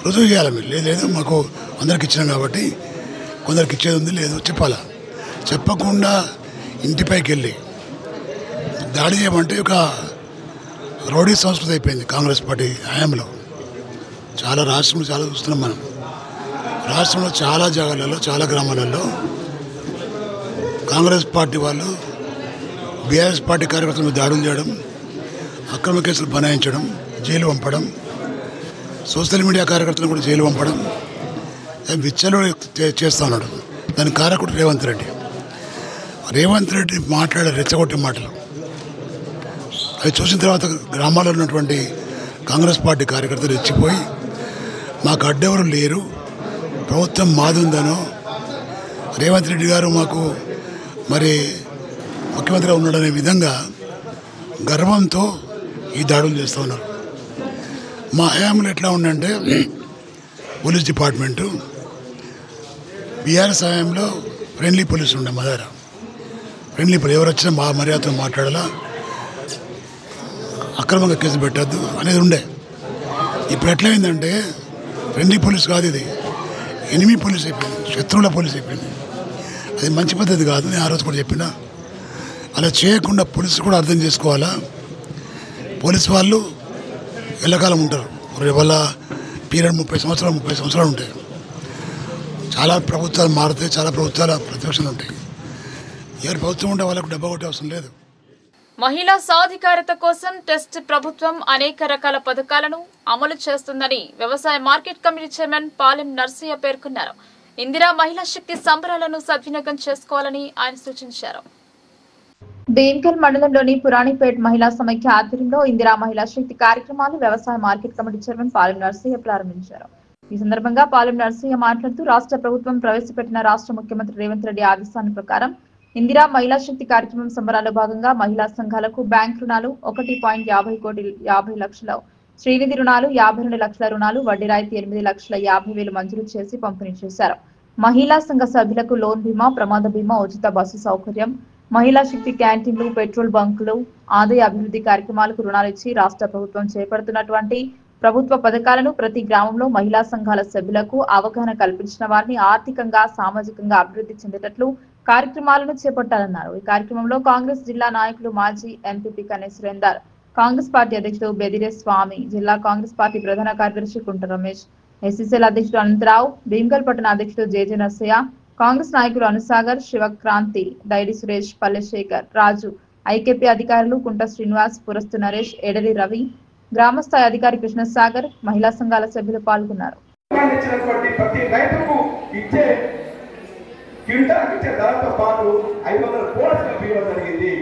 రుజువు చేయాలి. మీరు లేదు మాకు అందరికి ఇచ్చినాం కాబట్టి కొందరికి ఇచ్చేది ఉంది, లేదు చెప్పాలా. చెప్పకుండా ఇంటిపైకి వెళ్ళి దాడి చేయమంటే ఒక రౌడీ సంస్కృతి అయిపోయింది కాంగ్రెస్ పార్టీ హయాంలో. చాలా రాష్ట్రంలో చాలా చూస్తున్నాం మనం. రాష్ట్రంలో చాలా జాగాలలో, చాలా గ్రామాలలో కాంగ్రెస్ పార్టీ వాళ్ళు బీఆర్ఎస్ పార్టీ కార్యకర్తల మీద దాడులు చేయడం, అక్రమ కేసులు బనాయించడం, జైలు పంపడం, సోషల్ మీడియా కార్యకర్తలను కూడా జైలు పంపడం, విచ్చలు చేస్తూ ఉన్నాడు. దాని కారకుడు రేవంత్ రెడ్డి. రేవంత్ రెడ్డి మాట్లాడే రెచ్చగొట్టే మాటలు అవి చూసిన తర్వాత గ్రామాల్లో ఉన్నటువంటి కాంగ్రెస్ పార్టీ కార్యకర్తలు రెచ్చిపోయి మాకు అడ్డెవరు లేరు, ప్రభుత్వం మాదుందనో, రేవంత్ రెడ్డి గారు మాకు మరి ముఖ్యమంత్రిగా ఉన్నాడనే విధంగా గర్వంతో ఈ దాడులు చేస్తూ ఉన్నారు. మా హయాంలో ఎట్లా ఉందంటే, పోలీస్ డిపార్ట్మెంటు బీఆర్ఎస్ హయాంలో ఫ్రెండ్లీ పోలీసు ఉండే. మా దగ్గర ఫ్రెండ్లీ పోలీసు, ఎవరు వచ్చినా మా మర్యాదతో మాట్లాడాలా, అక్రమంగా కేసు పెట్టద్దు అనేది ఉండే. ఇప్పుడు ఎట్లయిందంటే ఫ్రెండ్లీ పోలీస్ కాదు, ఇది ఎనిమీ పోలీస్ అయిపోయింది, శత్రువుల పోలీస్ అయిపోయింది. అది మంచి పద్ధతి కాదు. నేను ఆ రోజు కూడా చెప్పినా, అలా చేయకుండా పోలీసులు కూడా అర్థం చేసుకోవాలా. పోలీసు వాళ్ళు ఎల్లకాలం ఉంటారు, వాళ్ళ పీరియడ్ 30 సంవత్సరాలు ఉంటాయి. చాలా ప్రభుత్వాలు మారుతాయి, చాలా ప్రభుత్వాల ప్రతిపక్షాలు ఉంటాయి. ఎవరి ప్రభుత్వం ఉంటే వాళ్ళకు డబ్బా కొట్టే అవసరం లేదు. మహిళా సాధికారత కోసం టెస్ట్ ప్రభుత్వం అనేక రకాల పథకాలను అమలు చేస్తుందని వ్యవసాయ market committee chairman Palem Narsaiah పేర్కొన్నారు. ఇందిరా మహిళా శక్తి సంబరాలను సద్వినియోగం చేసుకోవాలని ఆయన సూచించారు. భీమ్గల్ మండలంలోని పురాణిపేట్ మహిళా సమైక్య ఆధ్వర్యంలో ఇందిరా మహిళా శక్తి కార్యక్రమాలు వ్యవసాయ market committee chairman Palem Narsaiah ప్రారంభించారు. ఈ సందర్భంగా పాలెం నర్సయ్య మాట్లాడుతూ, రాష్ట్ర ప్రభుత్వం ప్రవేశపెట్టిన రాష్ట్ర ముఖ్యమంత్రి రేవంత్ రెడ్డి ఆదేశాల ప్రకారం ఇందిరా మహిళా శక్తి కార్యక్రమం సంబరాల్లో భాగంగా మహిళా సంఘాలకు బ్యాంక్ రుణాలు 1.50 లక్షల శ్రీనిధి రుణాలు, 52 లక్షల రుణాలు, వడ్డీ రాయితీ 8,50,50,000 మంజూరు చేసి పంపిణీ చేశారు. మహిళా సంఘ సభ్యులకు లోన్ బీమా, ప్రమాద బీమా, ఉచిత బస్సు సౌకర్యం, మహిళా శక్తి క్యాంటీన్లు, పెట్రోల్ బంకులు, ఆదాయ అభివృద్ధి కార్యక్రమాలకు రుణాలు ఇచ్చి రాష్ట్ర ప్రభుత్వం చేపడుతున్నటువంటి ప్రభుత్వ పథకాలను ప్రతి గ్రామంలో మహిళా సంఘాల సభ్యులకు అవగాహన కల్పించిన వారిని ఆర్థికంగా, సామాజికంగా అభివృద్ధి చెందేటట్లు కార్యక్రమాలను చేపట్టాలన్నారు. ఈ కార్యక్రమంలో కాంగ్రెస్ జిల్లా నాయకులు మాజీ ఎంపీపీ కనే సురేందర్, కాంగ్రెస్ పార్టీ అధ్యక్షుడు బెదిరే స్వామి, జిల్లా కాంగ్రెస్ పార్టీ ప్రధాన కార్యదర్శి కుంట రమేష్, ఎస్సీసీఎల్ అధ్యక్షుడు అనంతరావు, భీమ్గల్ పట్టణ అధ్యక్షుడు జేజే నర్సయ్య, కాంగ్రెస్ నాయకులు అనుసాగర్, శివక్రాంతి, డైడి సురేష్, పల్లెశేఖర్, రాజు, ఐకేపీ అధికారులు కుంట శ్రీనివాస్, పురస్తు నరేష్, ఎడలి రవి, గ్రామస్థాయి అధికారి కృష్ణసాగర్, మహిళా సంఘాల సభ్యులు పాల్గొన్నారు. ప్రతి రైతుకు ఇచ్చే క్వింటాల్ ఇచ్చే ధరతో పాటు 500 కోట్ల ఇవ్వడం జరిగింది.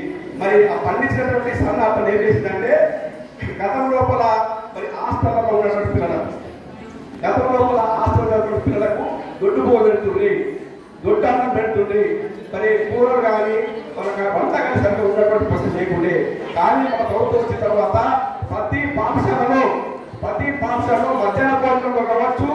మరి ఆ పండించినటువంటి సన్నాపం ఏం చేసిందంటే గతం లోపల మరి హాస్టల్లో ఉన్నటువంటి పిల్లలకు దొడ్డు పో పెడుతుంది, దొడ్డన్నం పెడుతుంది, మరి కూరలు కానీ మనకు వంట కానీ సరిగ్గా ఉన్నటువంటి పరిస్థితి లేకుండే. కానీ మన ప్రభుత్వం వచ్చిన తర్వాత ప్రతి పాఠశాలలో మధ్యాహ్న భోజనంలో కావచ్చు,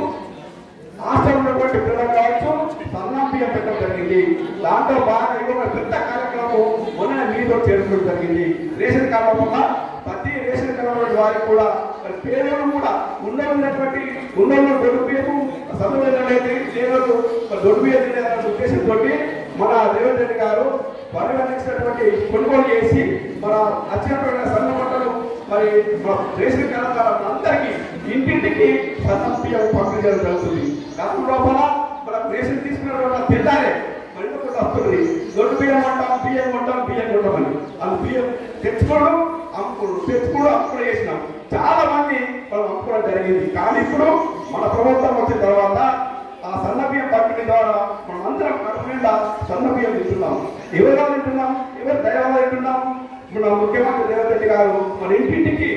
హాస్టల్ ఉన్నటువంటి పిల్లలు కావచ్చు, సన్నా బియ్యం పెట్టడం జరిగింది. దాంట్లో బాగా పెద్ద కార్యక్రమం మొన్న మీతో చేరుకోవడం జరిగింది. రేషన్ కార్డు వల్ల ప్రతి రేషన్ కార్డు వారికి కూడా పేదలు కూడా ఉన్నటువంటి దొడ్డు బియ్యము సమయంలో పేదలు దొడ్డు బియ్యం తినేదన్న ఉద్దేశంతో మన రేవంత్ రెడ్డి గారు పరిగణించినటువంటి కొనుగోలు చేసి మన వచ్చినటువంటి సన్న మంటలు మరి రేషన్ కార్డు అందరికీ ఇంటింటికి సన్న బియ్యం పంపిణీ చేయడం జరుగుతుంది. గతం లోపల మనం రేషన్ తీసుకున్న తింటారే మరి కూడా వస్తుంది. దొడ్డు బియ్యం కొంటామని అది బియ్యం తెచ్చుకోవడం అమ్ముకోవడం చేసినాం. చాలా మంది మనం అమ్ముకోవడం జరిగింది. కానీ ఇప్పుడు మన ప్రభుత్వం వచ్చిన తర్వాత ఆ సన్న బియ్యం పంపిణీ ద్వారా మనం అందరం కడుపు నిండా సన్న బియ్యం తింటున్నాం. ఎవరు తింటున్నాం, ఎవరు దయవల్ల తింటున్నాం. మన ముఖ్యమంత్రి రేవంత్ రెడ్డి గారు మన ఇంటింటికి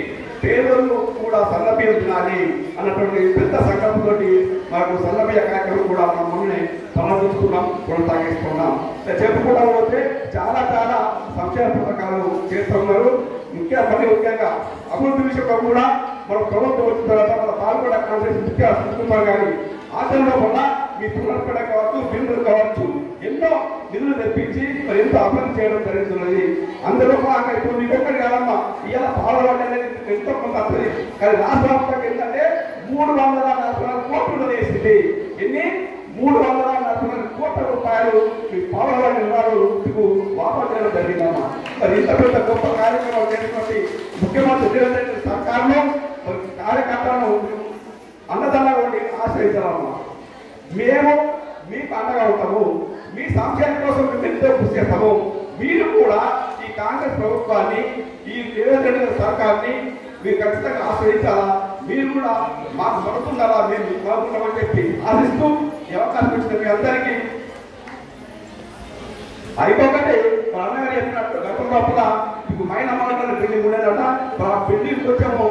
పేదలు కూడా సన్న బియ్యం తినాలి అన్నటువంటి పెద్ద సంకల్పంతో మనకు సన్న బియ్య కార్యక్రమం కూడా మనం మొన్నే సమర్థించుకున్నాం, కొనసాగిస్తున్నాం. చెప్పుకుంటా పోతే చాలా సంక్షేమ పథకాలు చేస్తున్నారు. ముఖ్యంగా అభివృద్ధి విషయంలో కూడా మన ప్రభుత్వం వచ్చిన తర్వాత మన పాల్గొండ కాంగ్రెస్ ముఖ్య సుకుమార్ గారి ఆచరణలో వల్ల మీ పునర్పడ కావచ్చు, బిల్లులు కావచ్చు, ఎన్నో నిధులు తెప్పించి మరి ఎంతో అభివృద్ధి చేయడం జరుగుతున్నది. అందులో ఇప్పుడు మీకు ఒక్కటి కాదమ్మా, ఇవాళ పాల్గొండ అనేది ఎంతో కొంత వస్తుంది. కానీ రాష్ట్ర వ్యాప్తంగా ఏంటంటే 344 కోట్లు వేసింది. ఎన్ని 344 కోట్ల రూపాయలు మీ పాల్గొండ నిర్మాణకు వాపసు చేయడం జరిగిందమ్మా. మరి ఇంత పెద్ద గొప్ప కార్యక్రమాలు చేసినటువంటి ముఖ్యమంత్రి రేవంత్ రెడ్డి సర్కారును కార్యకర్తలను అన్నదండగా ఉండి ఆశ్రయించాలమ్మా. మేము మీకు అండగా ఉంటాము, మీ సంక్షేమం కోసం మేము ఎంతో కృషి చేస్తాము. మీరు కూడా ఈ కాంగ్రెస్ ప్రభుత్వాన్ని, ఈ రేవంత్ రెడ్డి సర్కార్ని మీరు ఖచ్చితంగా ఆశ్రయించాలా. మీరు కూడా మాకు పడుతున్నారా, మేము పడుతున్నామని చెప్పి ఆశిస్తూ ఈ అవకాశం ఇచ్చిన మీ అందరికీ అయిపోకండి. మా అన్నగారు చెప్పినట్టు గతం లోపల మీకు మైన అమ్మాయి బిల్డింగ్ ఉండేదట. ఆ బిల్డింగ్ వచ్చాము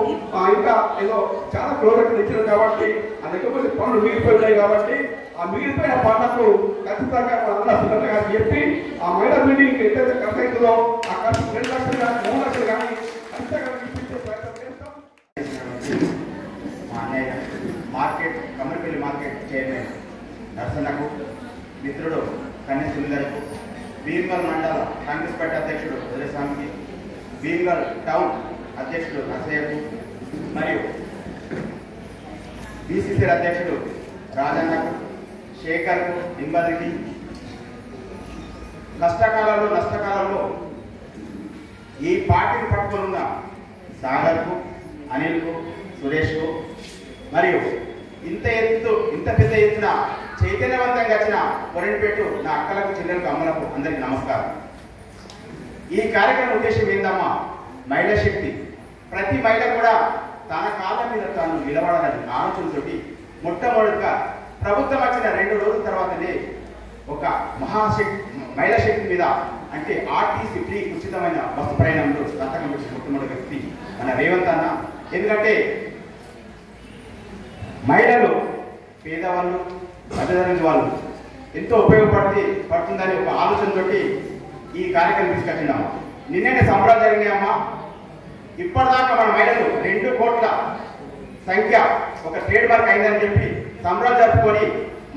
ఇంకా ఏదో చాలా ప్రోజెక్టులు ఇచ్చినారు కాబట్టి ఆ లేకపోతే పనులు మిగిలిపోయినాయి కాబట్టి ఆ మిగిలిపోయిన పనులకు ఖచ్చితంగా మన అన్న సుందర గారు చెప్పి ఆ మైన బిల్డింగ్ ఎంతైతే ఖర్చు అవుతుందో ఆ ఖర్చు 2 లక్షలు కానీ 3 లక్షలు కానీ ఖచ్చితంగా ఇప్పించే ప్రయత్నం చేస్తాం. మా అన్నయ్య మార్కెట్ కమ్మరిపల్లి మార్కెట్ చైర్మన్ నర్సన్నకు, మిత్రుడు కన్నె సుందర్కు, భీమ్గల్ మండల కాంగ్రెస్ పార్టీ అధ్యక్షుడు వదిలేస్వామికి, భీమ్గల్ టౌన్ అధ్యక్షుడు నర్సయ్యకు మరియు బీసీసీఎల్ అధ్యక్షుడు రాజన్నకు, శేఖర్కు, ఇంబరికి, కష్టకాలంలో నష్టకాలంలో ఈ పార్టీని పట్టుకున్న సాగర్కు, అనిల్కు, సురేష్కు మరియు ఇంత పెద్ద ఎత్తున చైతన్యవంతంగా వచ్చిన కొరెంపేటు నా అక్కలకు, చెల్లెలకు, అమ్మలకు అందరికీ నమస్కారం. ఈ కార్యక్రమం ఉద్దేశం ఏందమ్మా, మహిళా శక్తి. ప్రతి మహిళ కూడా తన కాళ్ళ మీద తాను నిలబడాలని ఆలోచనతోటి మొట్టమొదటిగా ప్రభుత్వం వచ్చిన 2 రోజుల తర్వాతనే ఒక మహిళా శక్తి మీద అంటే ఆర్టీసీ ఫ్రీ ఉచితమైన బస్సు ప్రయాణంలో సంతకం పెట్టిన మొట్టమొదటి వ్యక్తి మన రేవంత్ అన్న. ఎందుకంటే మహిళలు, పేదవాళ్ళు, మధ్యతరగతి వాళ్ళు ఎంతో పడుతుందని ఒక ఆలోచనతో ఈ కార్యక్రమం తీసుకొచ్చినాము. నిన్ననే సంబరాలు జరిగినాయమ్మా. ఇప్పటిదాకా మన మహిళలు 2 కోట్ల సంఖ్య ఒక ట్రేడ్ మార్క్ అయిందని చెప్పి సంబరాలు జరుపుకొని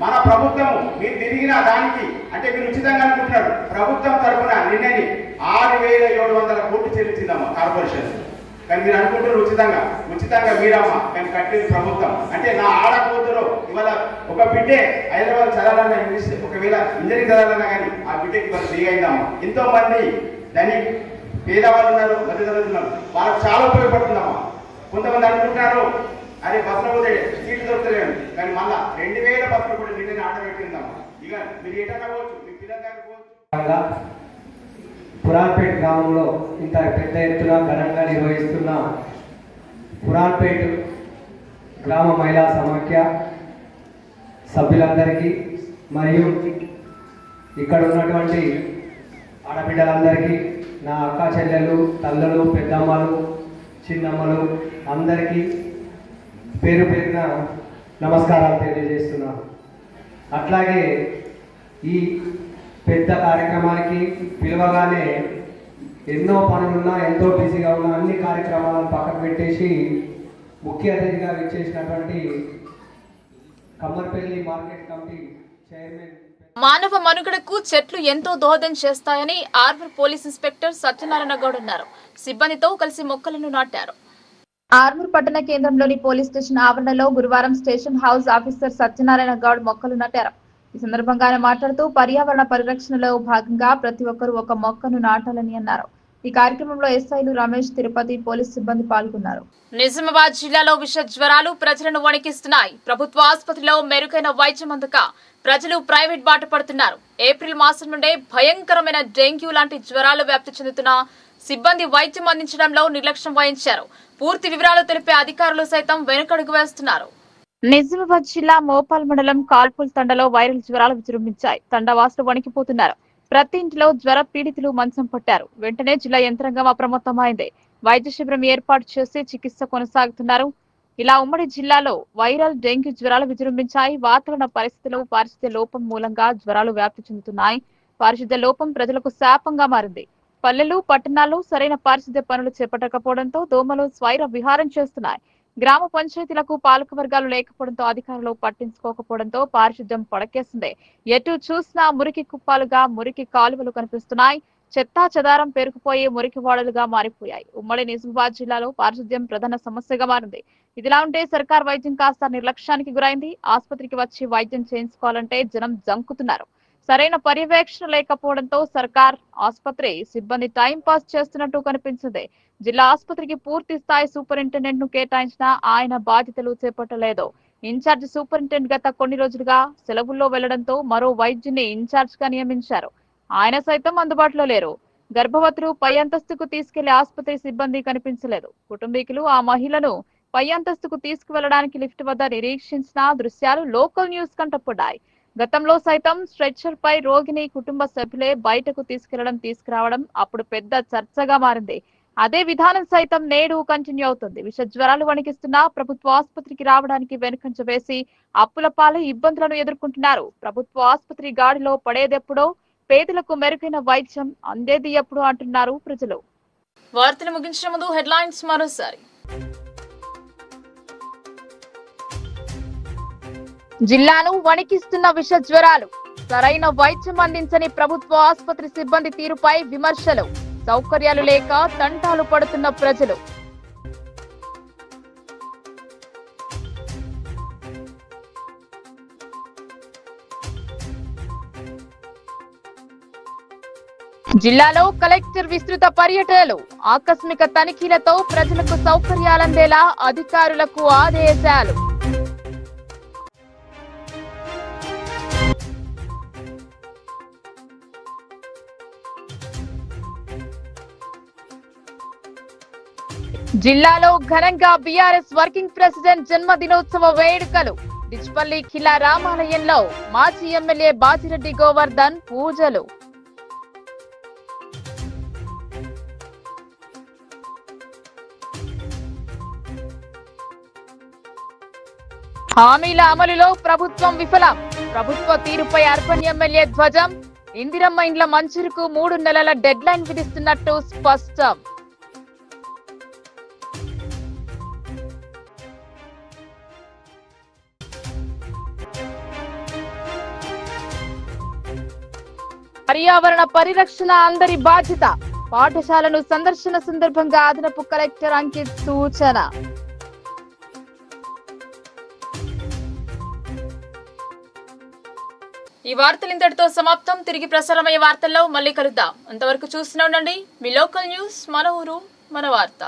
మన ప్రభుత్వము మీరు తిరిగిన దానికి అంటే మీరు ఉచితంగా అనుకుంటున్నారు, ప్రభుత్వం తరఫున నిన్నని 6,700 కోట్లు చెల్లించిందమ్మా కార్పొరేషన్. కానీ మీరు అనుకుంటున్నారు ఉచితంగా మీరమ్మా, కానీ కట్టింది ప్రభుత్వం. అంటే నా ఆడకూతురు ఇవాళ ఒక బిడ్డే హైదరాబాద్ చదవాలన్నా, ఇంగ్లీష్ ఒకవేళ ఇంజనీరింగ్ చదవాలన్నా కానీ ఆ బిడ్డకి ఇవాళ ఫ్రీ అయిందమ్మా. ఎంతో మంది దాన్ని పేదవాళ్ళు ఉన్నారు, మధ్యతరగతి ఉన్నారు, వాళ్ళకి చాలా ఉపయోగపడుతుందమ్మా. కొంతమంది అనుకుంటున్నారు అరే బస్సులో పోతే సీట్లు దొరుకుతలేము, కానీ మళ్ళా 2000 బస్సులు కూడా నిన్న ఆట పెట్టిందమ్మా. ఇక మీరు ఎటన్నా పోవచ్చు, మీ పిల్లల దగ్గర పోవచ్చు. పురాన్పేట గ్రామంలో ఇంత పెద్ద ఎత్తున ఘనంగా నిర్వహిస్తున్న పురాన్పేట గ్రామ మహిళా సమాఖ్య సభ్యులందరికీ మరియు ఇక్కడ ఉన్నటువంటి ఆడబిడ్డలందరికీ, నా అక్క చెల్లెళ్ళు, తల్లులు, పెద్దమ్మలు, చిన్నమ్మలు అందరికీ పేరు పేరున నమస్కారాలు తెలియజేస్తున్నాను. అట్లాగే ఈ పెద్ద కార్యక్రమానికి పిలవగానే ఎన్నో పనులున్నా, ఎంతో బిజీగా ఉన్న అన్ని కార్యక్రమాలను పక్కకు పెట్టేసి ముఖ్య అతిథిగా విచ్చేసినటువంటి కమ్మర్పల్లి మార్కెట్ కమిటీ చైర్మన్ మానవ మనుగడకు చెట్లు ఎంతో దోహదం చేస్తాయని ఆర్మూర్ పోలీస్ ఇన్స్పెక్టర్ సత్యనారాయణ గౌడ్ అన్నారు. సిబ్బందితో కలిసి మొక్కలను నాటారు. ఆర్మూర్ పట్టణ కేంద్రంలోని పోలీస్ స్టేషన్ ఆవరణలో గురువారం station house officer Satyanarayana Goud మొక్కలు నాటారు. ఈ సందర్భంగా ఆయన మాట్లాడుతూ పర్యావరణ పరిరక్షణలో భాగంగా ప్రతి ఒక్కరూ ఒక మొక్కను నాటాలని అన్నారు. ఈ కార్యక్రమంలో ఎస్ఐలు రమేష్, తిరుపతి పోలీస్ సిబ్బంది పాల్గొన్నారు. నిజామాబాద్ జిల్లాలో విష జ్వరాలు ప్రజలను వణికిస్తున్నాయి. ప్రభుత్వ ఆసుపత్రిలో మెరుగైన వైద్యం అందక ప్రజలు ప్రైవేట్ బాట పడుతున్నారు. ఏప్రిల్ మాసం నుండే భయంకరమైన డెంగ్యూ లాంటి జ్వరాలు వ్యాప్తి చెందుతున్న సిబ్బంది వైద్యం అందించడంలో నిర్లక్ష్యం వహించారు. పూర్తి వివరాలు తెలిపే అధికారులు సైతం వెనుకడుగు వేస్తున్నారు. నిజామాబాద్ జిల్లా మోపాల్ మండలం కాల్పుల్ తండలో వైరల్ జ్వరాలు విజృంభించాయి. తండవాసులు వణికిపోతున్నారు. ప్రతి ఇంటిలో జ్వర పీడితులు మంచం పట్టారు. వెంటనే జిల్లా యంత్రాంగం అప్రమత్తమైంది. వైద్య శిబిరం ఏర్పాటు చేసి చికిత్స కొనసాగుతున్నారు. ఇలా ఉమ్మడి జిల్లాలో వైరల్ డెంగ్యూ జ్వరాలు విజృంభించాయి. వాతావరణ పరిస్థితులు, పారిశుద్ధ్య లోపం మూలంగా జ్వరాలు వ్యాప్తి చెందుతున్నాయి. పారిశుద్ధ్య లోపం ప్రజలకు శాపంగా మారింది. పల్లెలు, పట్టణాల్లో సరైన పారిశుద్ధ్య పనులు చేపట్టకపోవడంతో దోమలు స్వైర విహారం చేస్తున్నాయి. గ్రామ పంచాయతీలకు పాలక వర్గాలు లేకపోవడంతో అధికారులు పట్టించుకోకపోవడంతో పారిశుద్ధ్యం పడకేసింది. ఎటు చూసినా మురికి కుప్పాలుగా మురికి కాలువలు కనిపిస్తున్నాయి. చెత్తా చెదారం పేరుకుపోయి మురికి వాడలుగా మారిపోయాయి. ఉమ్మడి నిజామాబాద్ జిల్లాలో పారిశుద్ధ్యం ప్రధాన సమస్యగా మారింది. ఇదిలా ఉంటే సర్కార్ వైద్యం కాస్త నిర్లక్ష్యానికి గురైంది. ఆసుపత్రికి వచ్చి వైద్యం చేయించుకోవాలంటే జనం జంకుతున్నారు. సరైన పర్యవేక్షణ లేకపోవడంతో సర్కార్ ఆసుపత్రి సిబ్బంది టైం పాస్ చేస్తున్నట్టు కనిపించింది. జిల్లా ఆసుపత్రికి పూర్తి స్థాయి సూపరింటెండెంట్ ను కేటాయించినా ఆయన బాధ్యతలు చేపట్టలేదు. ఇన్ఛార్జ్ సూపరింటెండెంట్ గత కొన్ని రోజులుగా సెలవుల్లో వెళ్లడంతో మరో వైద్యుని ఇన్ఛార్జ్ గా నియమించారు. ఆయన సైతం అందుబాటులో లేరు. గర్భవతులు పై అంతస్తుకు తీసుకెళ్లే ఆసుపత్రి సిబ్బంది కనిపించలేదు. కుటుంబీకులు ఆ మహిళను పై అంతస్తుకు తీసుకువెళ్లడానికి లిఫ్ట్ వద్ద నిరీక్షించిన దృశ్యాలు లోకల్ న్యూస్ కంటపడ్డాయి. గతంలో సైతం స్ట్రెచ్చర్ పై రోగిని కుటుంబ సభ్యులే బయటకు తీసుకురావడం అప్పుడు పెద్ద చర్చగా మారింది. అదే విధానం సైతం నేడు కంటిన్యూ అవుతుంది. విష జ్వరాలు వణికిస్తున్నా ప్రభుత్వ ఆసుపత్రికి రావడానికి వెనుకంజ వేసి అప్పుల పాలు ఇబ్బందులను ఎదుర్కొంటున్నారు. ప్రభుత్వ ఆసుపత్రి గాడిలో పడేదెప్పుడో, పేదలకు మెరుగైన వైద్యం అందేది ఎప్పుడు అంటున్నారు ప్రజలు. వార్తలు ముగించే ముందు హెడ్లైన్స్ మరోసారి. జిల్లాను వణికిస్తున్న విష జ్వరాలు, సరైన వైద్యం అందించని ప్రభుత్వ ఆసుపత్రి సిబ్బంది తీరుపై విమర్శలు, సౌకర్యాలు లేక తంటాలు పడుతున్న ప్రజలు. జిల్లాలో కలెక్టర్ విస్తృత పర్యటనలు, ఆకస్మిక తనిఖీలతో ప్రజలకు సౌకర్యాలందేలా అధికారులకు ఆదేశాలు. జిల్లాలో ఘనంగా బీఆర్ఎస్ వర్కింగ్ ప్రెసిడెంట్ జన్మదినోత్సవ వేడుకలు. డిచ్పల్లి ఖిలా రామాలయంలో మాజీ ఎమ్మెల్యే బాజిరెడ్డి గోవర్ధన్ పూజలు. హామీల అమలులో ప్రభుత్వం విఫలం, ప్రభుత్వ తీరుపై అర్బన్ ఎమ్మెల్యే ధ్వజం. ఇందిరమ్మ ఇండ్ల మంజూరుకు 3 నెలల డెడ్ లైన్ విధిస్తున్నట్టు స్పష్టం. పర్యావరణ పరిరక్షణ అందరి బాధ్యత. పాఠశాలను సందర్శన సందర్భంగా అదనపు కలెక్టర్ అంకిత్ సూచన. ఈ వార్తలు ఇంతటితో సమాప్తం. తిరిగి ప్రసారమయ్యే వార్తల్లో మళ్ళీ కలుద్దాం. అంతవరకు చూస్తూనే ఉండండి మీ లోకల్ న్యూస్, మన ఊరు మన వార్త.